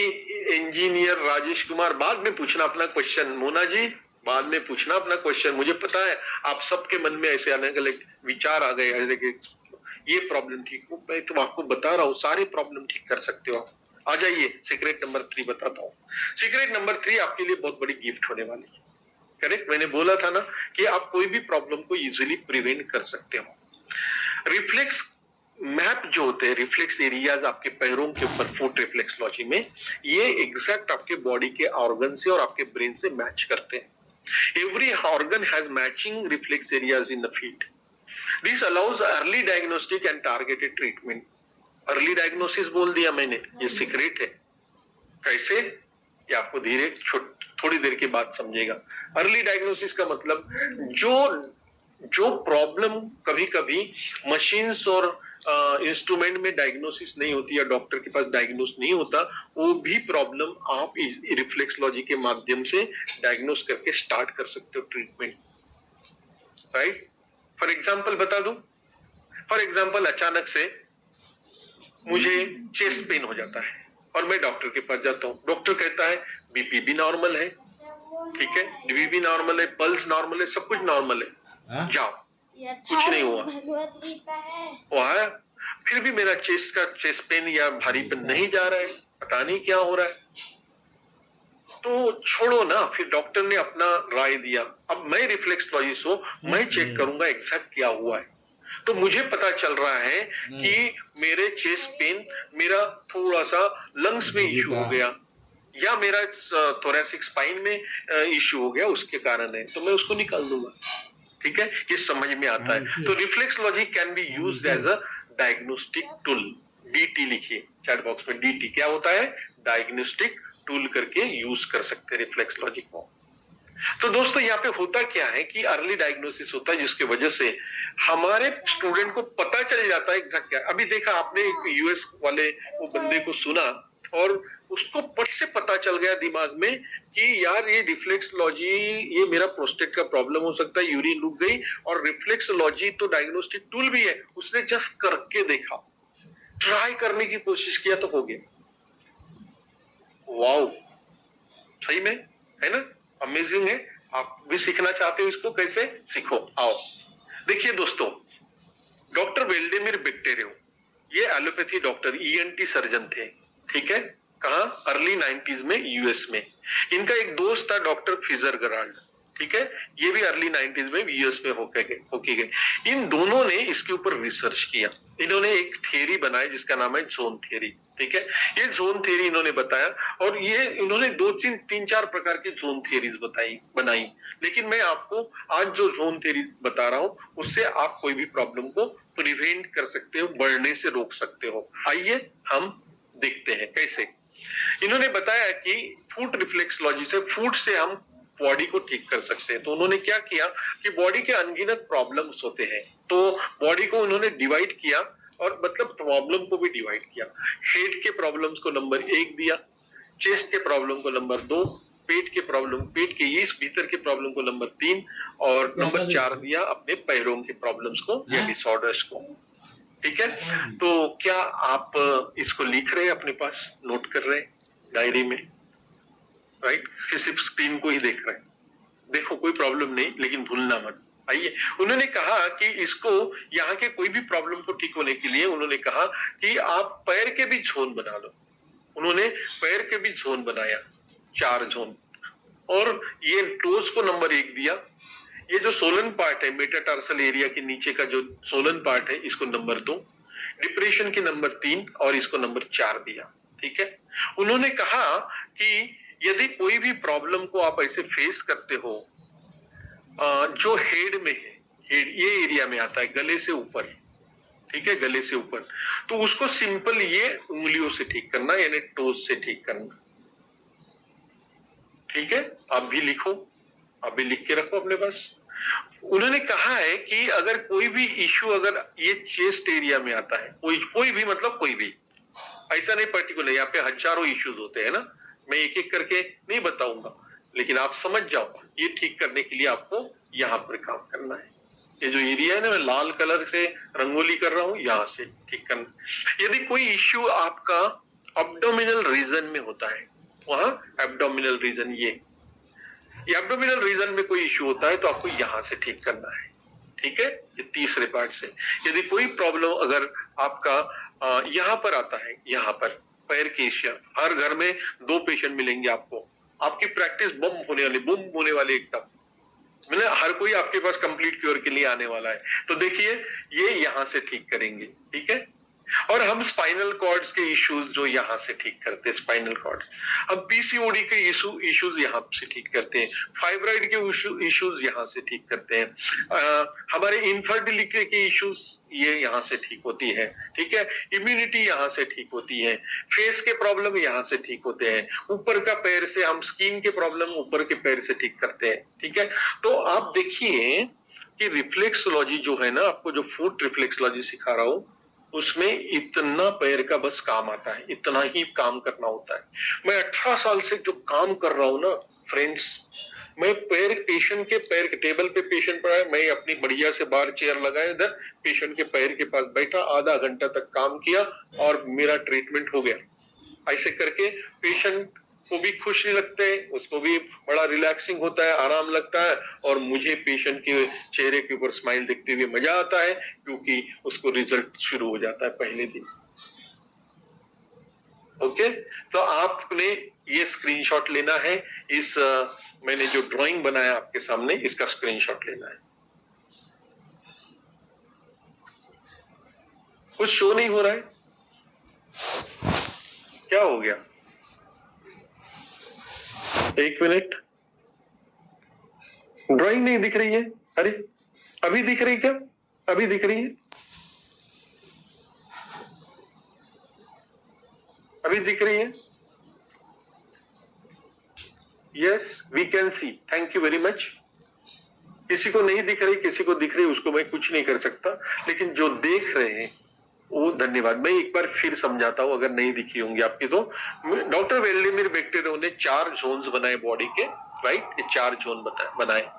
इंजीनियर राजेश कुमार, बाद में पूछना अपना क्वेश्चन। मोना जी, बाद में पूछना अपना क्वेश्चन। मुझे पता है आप सबके मन में ऐसे अलग अलग विचार आ गए, ये प्रॉब्लम ठीक हो, मैं तो आपको बता रहा हूँ सारे प्रॉब्लम ठीक कर सकते हो आप। आ जाइए, सीक्रेट नंबर 3 बताता हूँ। सीक्रेट नंबर 3 आपके लिए बहुत बड़ी गिफ्ट होने वाली है। करेक्ट, मैंने बोला था ना कि आप कोई भी प्रॉब्लम को इजीली प्रिवेंट कर सकते हो। रिफ्लेक्स मैप जो होते हैं, रिफ्लेक्स एरियाज आपके पैरों के ऊपर फुट रिफ्लेक्सोलॉजी में, ये एग्जैक्ट आपके बॉडी के ऑर्गन से और आपके ब्रेन से मैच करते हैं। Every organ has matching reflex areas in the feet. This allows early diagnostic and targeted treatment. Early diagnosis बोल दिया मैंने, ये सीक्रेट है। कैसे, ये आपको थोड़ी देर के बाद समझेगा। अर्ली डायग्नोसिस का मतलब जो प्रॉब्लम कभी कभी मशीन्स और इंस्ट्रूमेंट में डायग्नोसिस नहीं होती या डॉक्टर के पास डायग्नोस नहीं होता, वो भी प्रॉब्लम आप रिफ्लेक्सोलॉजी के माध्यम से डायग्नोस करके स्टार्ट कर सकते हो ट्रीटमेंट, राइट। फॉर एग्जांपल बता दूं, फॉर एग्जांपल अचानक से मुझे चेस्ट पेन हो जाता है और मैं डॉक्टर के पास जाता हूँ। डॉक्टर कहता है बीपी भी नॉर्मल है, ठीक है, बीपी नॉर्मल है, पल्स नॉर्मल है, सब कुछ नॉर्मल है, जाओ, कुछ नहीं हुआ। हुआ फिर भी मेरा चेस्ट पेन या भारीपन नहीं जा रहा है, पता नहीं क्या हो रहा है। तो छोड़ो ना, फिर डॉक्टर ने अपना राय दिया। अब मैं रिफ्लेक्सोलॉजिस्ट हूं, मैं चेक करूंगा एग्जैक्ट क्या हुआ है। तो मुझे पता चल रहा है कि मेरे चेस्ट पेन मेरा थोड़ा सा लंग्स में इश्यू हो गया या मेरा थोरैसिक स्पाइन में इश्यू हो गया, उसके कारण है, तो मैं उसको निकाल दूंगा। ठीक है, ये समझ में आता है। तो reflexology can be used as a diagnostic tool. DT लिखिए चैट बॉक्स में, डीटी क्या होता है? डायग्नोस्टिक टूल करके यूज कर सकते हैं रिफ्लेक्सोलॉजी को। तो दोस्तों यहाँ पे होता क्या है कि अर्ली डायग्नोसिस होता है, जिसके वजह से हमारे स्टूडेंट को पता चल जाता है एग्जैक्ट क्या। अभी देखा आपने यूएस वाले वो बंदे को सुना और उसको पट से पता चल गया दिमाग में कि यार ये रिफ्लेक्सोलॉजी, ये मेरा प्रोस्टेट का प्रॉब्लम हो सकता है, यूरिन रुक गई। और रिफ्लेक्सोलॉजी तो डायग्नोस्टिक टूल भी है, उसने जस्ट करके देखा, ट्राई करने की कोशिश किया तो हो गया। वाओ, सही में है ना, अमेजिंग है। आप भी सीखना चाहते हो इसको, कैसे सीखो, आओ। देखिए दोस्तों, डॉक्टर वेल्डेमिर बेक्टेरेव, ये एलोपैथी डॉक्टर, ईएनटी सर्जन थे, ठीक है। कहा? अर्ली 90s में यूएस में। इनका एक दोस्त था डॉक्टर फिजरगराल्ड, ठीक है, ये भी अर्ली 90s में यूएस में होके गए। इन दोनों ने इसके ऊपर रिसर्च किया। इन्होंने एक थ्योरी बनाई जिसका नाम है जोन थ्योरी, ठीक है। ये जोन थ्योरी इन्होंने बताया, और ये इन्होंने 2-3-4 प्रकार की जोन थ्योरीज बनाई। लेकिन मैं आपको आज जो जोन थ्योरी बता रहा हूं, उससे आप कोई भी प्रॉब्लम को प्रिवेंट कर सकते हो, बढ़ने से रोक सकते हो। आइए हम देखते हैं कैसे। इन्होंने बताया कि फूट रिफ्लेक्सोलॉजी से, फूट से हम बॉडी को ठीक कर सकते हैं। तो उन्होंने क्या किया कि बॉडी के अनगिनत प्रॉब्लम्स होते हैं, तो बॉडी को उन्होंने डिवाइड किया, और मतलब प्रॉब्लम को भी डिवाइड किया। हेड के प्रॉब्लम्स को नंबर 1 दिया, चेस्ट के प्रॉब्लम को नंबर 2, पेट के इस भीतर के प्रॉब्लम को नंबर 3, और नंबर 4 दिया अपने पैरों के प्रॉब्लम्स को या डिसऑर्डर्स को, ठीक है। तो क्या आप इसको लिख रहे हैं, अपने पास नोट कर रहे हैं डायरी में, राइट, कि सिर्फ स्क्रीन को ही देख रहे हैं? देखो, कोई प्रॉब्लम नहीं, लेकिन भूलना मत। आइए, उन्होंने कहा कि इसको, यहाँ के कोई भी प्रॉब्लम को ठीक होने के लिए उन्होंने कहा कि आप पैर के भी जोन बना लो। उन्होंने पैर के भी जोन बनाया, 4 जोन, और ये टोज को नंबर 1 दिया। ये जो सोलन पार्ट है, मेटाटार्सल एरिया के नीचे का जो सोलन पार्ट है, इसको नंबर 2, डिप्रेशन की नंबर 3, और इसको नंबर 4 दिया, ठीक है। उन्होंने कहा कि यदि कोई भी प्रॉब्लम को आप ऐसे फेस करते हो, जो हेड में है, हेड ये एरिया में आता है, गले से ऊपर, ठीक है, गले से ऊपर, तो उसको सिंपल ये उंगलियों से ठीक करना, यानी टोज से ठीक करना, ठीक है। आप भी लिखो, आप भी लिख के रखो अपने पास। उन्होंने कहा है कि अगर कोई भी इश्यू, अगर ये चेस्ट एरिया में आता है, कोई भी मतलब कोई भी, ऐसा नहीं पर्टिकुलर, यहाँ पे हजारों इश्यूज होते हैं ना, मैं एक एक करके नहीं बताऊंगा, लेकिन आप समझ जाओ, ये ठीक करने के लिए आपको यहाँ पर काम करना है। ये जो एरिया है ना, मैं लाल कलर से रंगोली कर रहा हूँ, यहाँ से ठीक करना। यदि कोई इश्यू आपका एब्डोमिनल रीजन में होता है, वहां एब्डोमिनल रीजन, ये एब्डोमिनल रीजन में कोई इश्यू होता है, तो आपको यहाँ से ठीक करना है, ठीक है, ये तीसरे पार्ट से। यदि कोई प्रॉब्लम अगर आपका यहाँ पर आता है, यहाँ पर पैर के एशिया, हर घर में 2 पेशेंट मिलेंगे आपको, आपकी प्रैक्टिस बम होने वाली एकदम, मतलब हर कोई आपके पास कंप्लीट क्योर के लिए आने वाला है। तो देखिए, ये यहाँ से ठीक करेंगे, ठीक है। और हम स्पाइनल कॉर्ड्स के इश्यूज जो यहाँ से ठीक करते हैं, स्पाइनल कॉर्ड, हम पीसीओडी के इश्यूज यहाँ से ठीक करते हैं, फाइब्राइड के इश्यूज यहाँ से ठीक करते हैं, हमारे इनफर्टिलिटी के इश्यूज ये यहाँ से ठीक होती है, ठीक है, इम्यूनिटी यहाँ से ठीक होती है, फेस के प्रॉब्लम यहाँ से ठीक होते हैं, ऊपर का पैर से हम स्किन के प्रॉब्लम ऊपर के पैर से ठीक करते हैं, ठीक है। तो आप देखिए कि रिफ्लेक्सोलॉजी जो है ना, आपको जो फुट रिफ्लेक्सोलॉजी सिखा रहा हूँ, उसमें इतना पैर का बस काम आता है, इतना ही काम करना होता है। मैं 18 साल से जो काम कर रहा हूँ ना फ्रेंड्स, मैं पेशेंट के पैर के टेबल पे पेशेंट पड़ा है, मैं अपनी बढ़िया से बाहर चेयर लगाया, इधर पेशेंट के पैर के पास बैठा, आधा घंटा तक काम किया और मेरा ट्रीटमेंट हो गया। ऐसे करके पेशेंट को भी खुशी लगते है, उसको भी बड़ा रिलैक्सिंग होता है, आराम लगता है, और मुझे पेशेंट के चेहरे के ऊपर स्माइल देखते हुए मजा आता है, क्योंकि उसको रिजल्ट शुरू हो जाता है पहले दिन। ओके, तो आपने ये स्क्रीनशॉट लेना है, इस मैंने जो ड्राइंग बनाया आपके सामने, इसका स्क्रीनशॉट लेना है। कुछ शो नहीं हो रहा है, क्या हो गया? एक मिनट, ड्राइंग नहीं दिख रही है। अरे अभी दिख रही क्या? अभी दिख रही है, अभी दिख रही है। Yes, we can see, thank you very much. किसी को नहीं दिख रही, किसी को दिख रही, उसको मैं कुछ नहीं कर सकता, लेकिन जो देख रहे हैं वो धन्यवाद। मैं एक बार फिर समझाता हूँ अगर नहीं दिखी होंगी आपकी तो। डॉक्टर वेल्डिमिर बेक्टेरो ने 4 जोन्स बनाए बॉडी के, राइट? ये 4 जोन बनाए।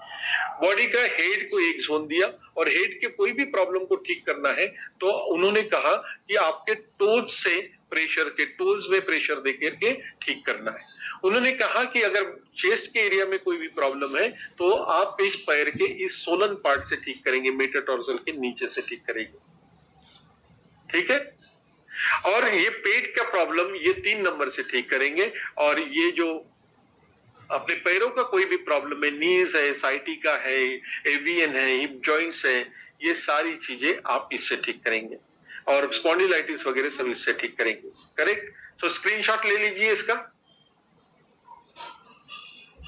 बॉडी का हेड को एक जोन दिया और हेड के कोई भी प्रॉब्लम को ठीक करना है तो उन्होंने कहा कि आपके टोज से प्रेशर के टोज में प्रेशर देकर के ठीक करना है। उन्होंने कहा कि अगर चेस्ट के एरिया में कोई भी प्रॉब्लम है तो आप इस पैर के इस सोलन पार्ट से ठीक करेंगे, मेटाटार्सल के नीचे से ठीक करेंगे, ठीक है? और ये पेट का प्रॉब्लम ये 3 नंबर से ठीक करेंगे। और ये जो अपने पैरों का कोई भी प्रॉब्लम है, नीज है, साइटिका है, एवियन है, हिप जॉइंट्स है, ये सारी चीजें आप इससे ठीक करेंगे। और स्पॉन्डिलाइटिस वगैरह सब इससे ठीक करेंगे, करेक्ट? तो स्क्रीनशॉट ले लीजिए इसका।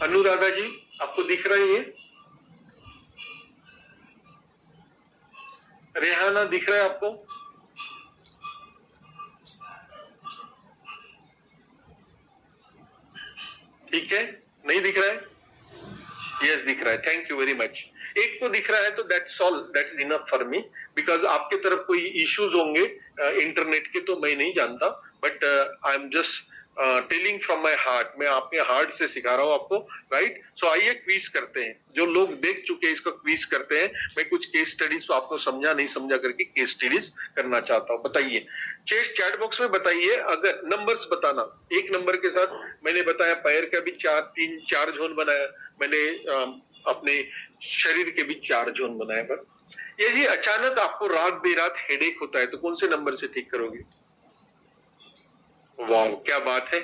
अनुराधा जी आपको दिख रहा है ये? रेहाना दिख रहा है आपको? ठीक है, नहीं दिख रहा है? यस दिख रहा है, थैंक यू वेरी मच। एक को दिख रहा है तो that's all, that's enough for me, because आपके तरफ कोई इश्यूज होंगे इंटरनेट के तो मैं नहीं जानता, but I am just telling from my heart. मैं आपके हार्ट से सिखा रहा हूँ आपको, राइट? सो आइए क्विज करते हैं। जो लोग देख चुके हैं इसको क्विज करते हैं। मैं कुछ केस स्टडीज तो आपको समझा नहीं समझा करके केस स्टडीज करना चाहता हूँ। बताइए चैट बॉक्स में बताइए, अगर नंबर्स बताना। एक नंबर के साथ मैंने बताया पैर का भी 4 जोन बनाया, मैंने अपने शरीर के भी 4 जोन बनाए। पर यदि अचानक आपको रात बेरात हेडेक होता है तो कौन से नंबर से ठीक करोगे? वाह क्या बात है।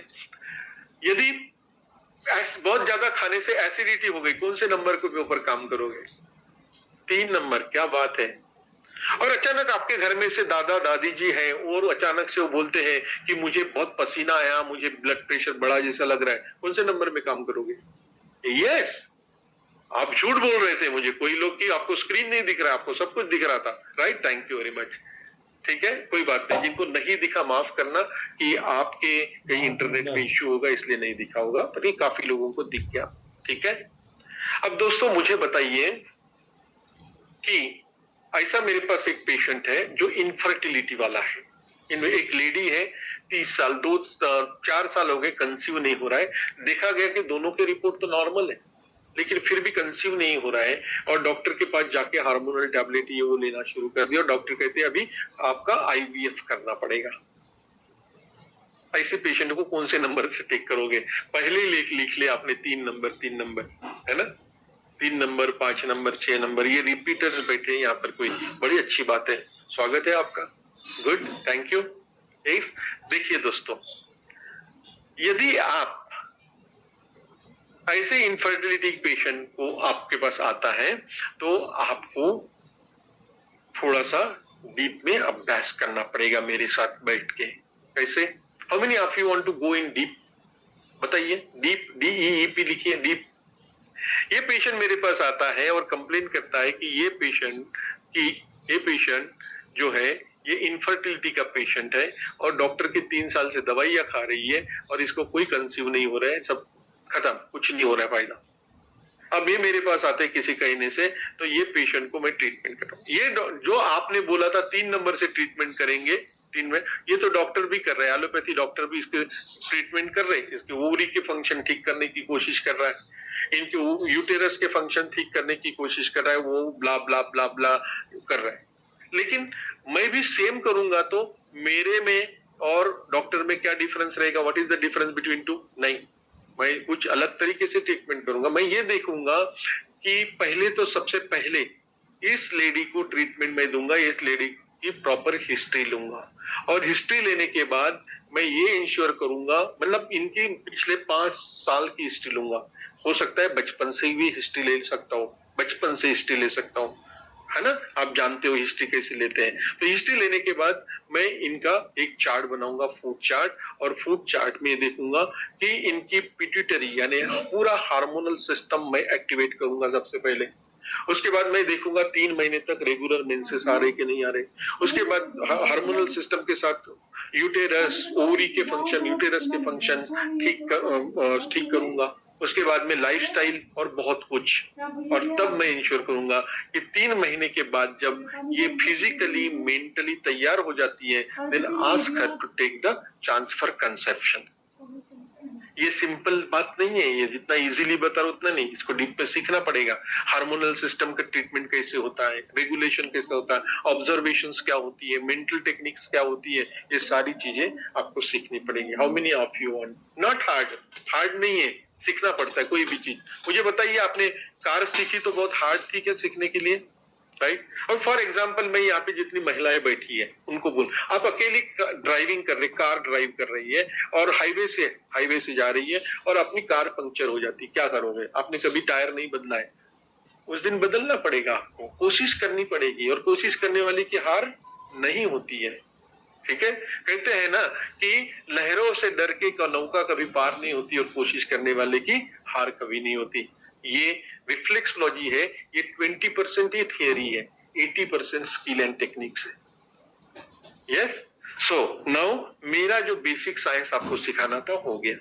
यदि बहुत ज्यादा खाने से एसिडिटी हो गई, कौन से नंबर के ऊपर काम करोगे? 3 नंबर, क्या बात है। और अचानक आपके घर में से दादा दादी जी हैं और अचानक से वो बोलते हैं कि मुझे बहुत पसीना आया, मुझे ब्लड प्रेशर बढ़ा जैसा लग रहा है, कौन से नंबर में काम करोगे? यस, आप झूठ बोल रहे थे मुझे, कोई लोग की आपको स्क्रीन नहीं दिख रहा, आपको सब कुछ दिख रहा था, right? Thank you very much. ठीक है, कोई बात नहीं। जिनको नहीं दिखा माफ करना कि आपके कहीं इंटरनेट में इश्यू होगा इसलिए नहीं दिखा होगा, पर ये काफी लोगों को दिख गया। ठीक है, अब दोस्तों मुझे बताइए कि ऐसा मेरे पास एक पेशेंट है जो इनफर्टिलिटी वाला है। इनमें एक लेडी है, 30 साल 4 साल हो गए, कंसीव नहीं हो रहा है। देखा गया कि दोनों के रिपोर्ट तो नॉर्मल है, लेकिन फिर भी कंसीव नहीं हो रहा है। और डॉक्टर के पास जाके हार्मोनल टैबलेट ये वो लेना शुरू कर दिया और डॉक्टर कहते हैं अभी आपका IVF करना पड़ेगा। ऐसे पेशेंट को कौन से नंबर से टेक करोगे? पहले ही लिख लिया आपने 3 नंबर, है ना? 3 नंबर, 5 नंबर, 6 नंबर, ये रिपीटर्स बैठे हैं यहाँ पर, कोई बड़ी अच्छी बात है, स्वागत है आपका, गुड, थैंक यू। देखिए दोस्तों, यदि आप ऐसे इनफर्टिलिटी पेशेंट को आपके पास आता है तो आपको थोड़ा सा डीप में अभ्यास करना पड़ेगा मेरे साथ बैठ के। कैसे? How many of you want to go in deep? बताइए, डीप, DEEP लिखिए, डीप। ये पेशेंट मेरे पास आता है और कंप्लेन करता है कि ये पेशेंट जो है ये इनफर्टिलिटी का पेशेंट है और डॉक्टर के 3 साल से दवाइयां खा रही है और इसको कोई कंसीव नहीं हो रहा है, सब खत्म, कुछ नहीं हो रहा है फायदा। अब ये मेरे पास आते किसी कहने से, तो ये पेशेंट को मैं ट्रीटमेंट कर रहा हूँ। ये जो आपने बोला था 3 नंबर से ट्रीटमेंट करेंगे, 3 में, ये तो डॉक्टर भी कर रहे हैं, एलोपैथी डॉक्टर भी इसके ट्रीटमेंट कर रहे हैं। इसके ओवरी के फंक्शन ठीक करने की कोशिश कर रहा है, इनके यूटेरस के फंक्शन ठीक करने की कोशिश कर रहा है, वो ब्ला ब्ला ब्ला ब्ला कर रहा है। लेकिन मैं भी सेम करूंगा तो मेरे में और डॉक्टर में क्या डिफरेंस रहेगा? What is the difference between two? नहीं, मैं कुछ अलग तरीके से ट्रीटमेंट करूंगा। मैं ये देखूंगा कि पहले तो सबसे पहले इस लेडी को ट्रीटमेंट मैं दूंगा, इस लेडी की प्रॉपर हिस्ट्री लूंगा और हिस्ट्री लेने के बाद मैं ये इंश्योर करूंगा, मतलब इनकी पिछले 5 साल की हिस्ट्री लूंगा। हो सकता है बचपन से भी हिस्ट्री ले सकता हूँ, बचपन से हिस्ट्री ले सकता हूँ, है ना? आप जानते हो हिस्ट्री कैसे लेते हैं। तो हिस्ट्री लेने के बाद मैं इनका एक चार्ट बनाऊंगा, फूड चार्ट, और फूड चार्ट में देखूंगा कि इनकी पिट्यूटरी यानी पूरा हार्मोनल सिस्टम मैं एक्टिवेट करूंगा सबसे पहले। उसके बाद मैं देखूंगा 3 महीने तक रेगुलर मेंसेस आ रहे कि नहीं आ रहे। उसके बाद हार्मोनल सिस्टम के साथ यूटेरस, ओवरी के फंक्शन, यूटेरस के फंक्शन ठीक करूंगा। उसके बाद में लाइफस्टाइल और बहुत कुछ, और तब मैं इंश्योर करूंगा कि 3 महीने के बाद जब ये फिजिकली मेंटली तैयार हो जाती है, then ask her to take the chance for conception. ये सिंपल बात नहीं है, ये जितना इजीली बता रहा उतना नहीं, इसको डीप में सीखना पड़ेगा। हार्मोनल सिस्टम का ट्रीटमेंट कैसे होता है, रेगुलेशन कैसे होता है, ऑब्जर्वेशंस क्या होती है, मेंटल टेक्निक्स क्या होती है, ये सारी चीजें आपको सीखनी पड़ेगी। How many of you want? Not hard नहीं है, सीखना पड़ता है कोई भी चीज। मुझे बताइए, आपने कार सीखी तो बहुत हार्ड थी क्या सीखने के लिए, राइट? और फॉर एग्जाम्पल मैं यहाँ पे जितनी महिलाएं बैठी है उनको बोल, आप अकेली ड्राइविंग कर रही, कार ड्राइव कर रही है और हाईवे से जा रही है और अपनी कार पंक्चर हो जाती, क्या करोगे? आपने कभी टायर नहीं बदला है, उस दिन बदलना पड़ेगा आपको, कोशिश करनी पड़ेगी, और कोशिश करने वाले की हार नहीं होती है। ठीक है, कहते हैं ना कि लहरों से डर के नौका कभी पार नहीं होती और कोशिश करने वाले की हार कभी नहीं होती। ये रिफ्लेक्सोलॉजी है, ये 20% ही थियरी है, 80% स्किल एंड टेक्निक्स है। यस, सो नाउ मेरा जो बेसिक साइंस आपको सिखाना था हो गया।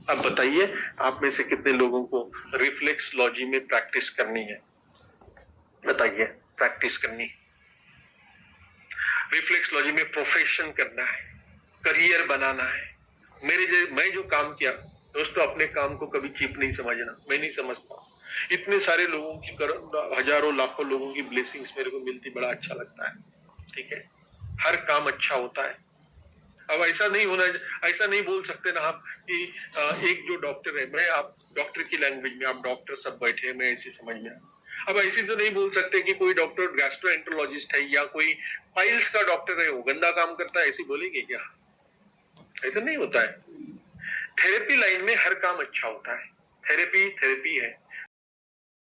अब बताइए, आप में से कितने लोगों को रिफ्लेक्सोलॉजी में प्रैक्टिस करनी है? बताइए, प्रैक्टिस करनी, रिफ्लेक्सोलॉजी में प्रोफेशन करना है, करियर बनाना है। मैं जो काम किया दोस्तों, अपने काम को कभी चीप नहीं समझना, मैं नहीं समझता। इतने सारे लोगों की, हजारों लाखों लोगों की ब्लेसिंग्स मेरे को मिलती, बड़ा अच्छा लगता है। ठीक है, हर काम अच्छा होता है। अब ऐसा नहीं बोल सकते ना आप कि एक जो डॉक्टर है, मैं आप डॉक्टर की लैंग्वेज में, आप डॉक्टर सब बैठे हैं, मैं ऐसी समझ में, अब ऐसी तो नहीं बोल सकते कि कोई डॉक्टर गैस्ट्रोएंटरोलॉजिस्ट है या कोई पाइल्स का डॉक्टर है, वो गंदा काम करता है, ऐसी बोलेंगे क्या? ऐसा नहीं होता है। थेरेपी लाइन में हर काम अच्छा होता है। थेरेपी है,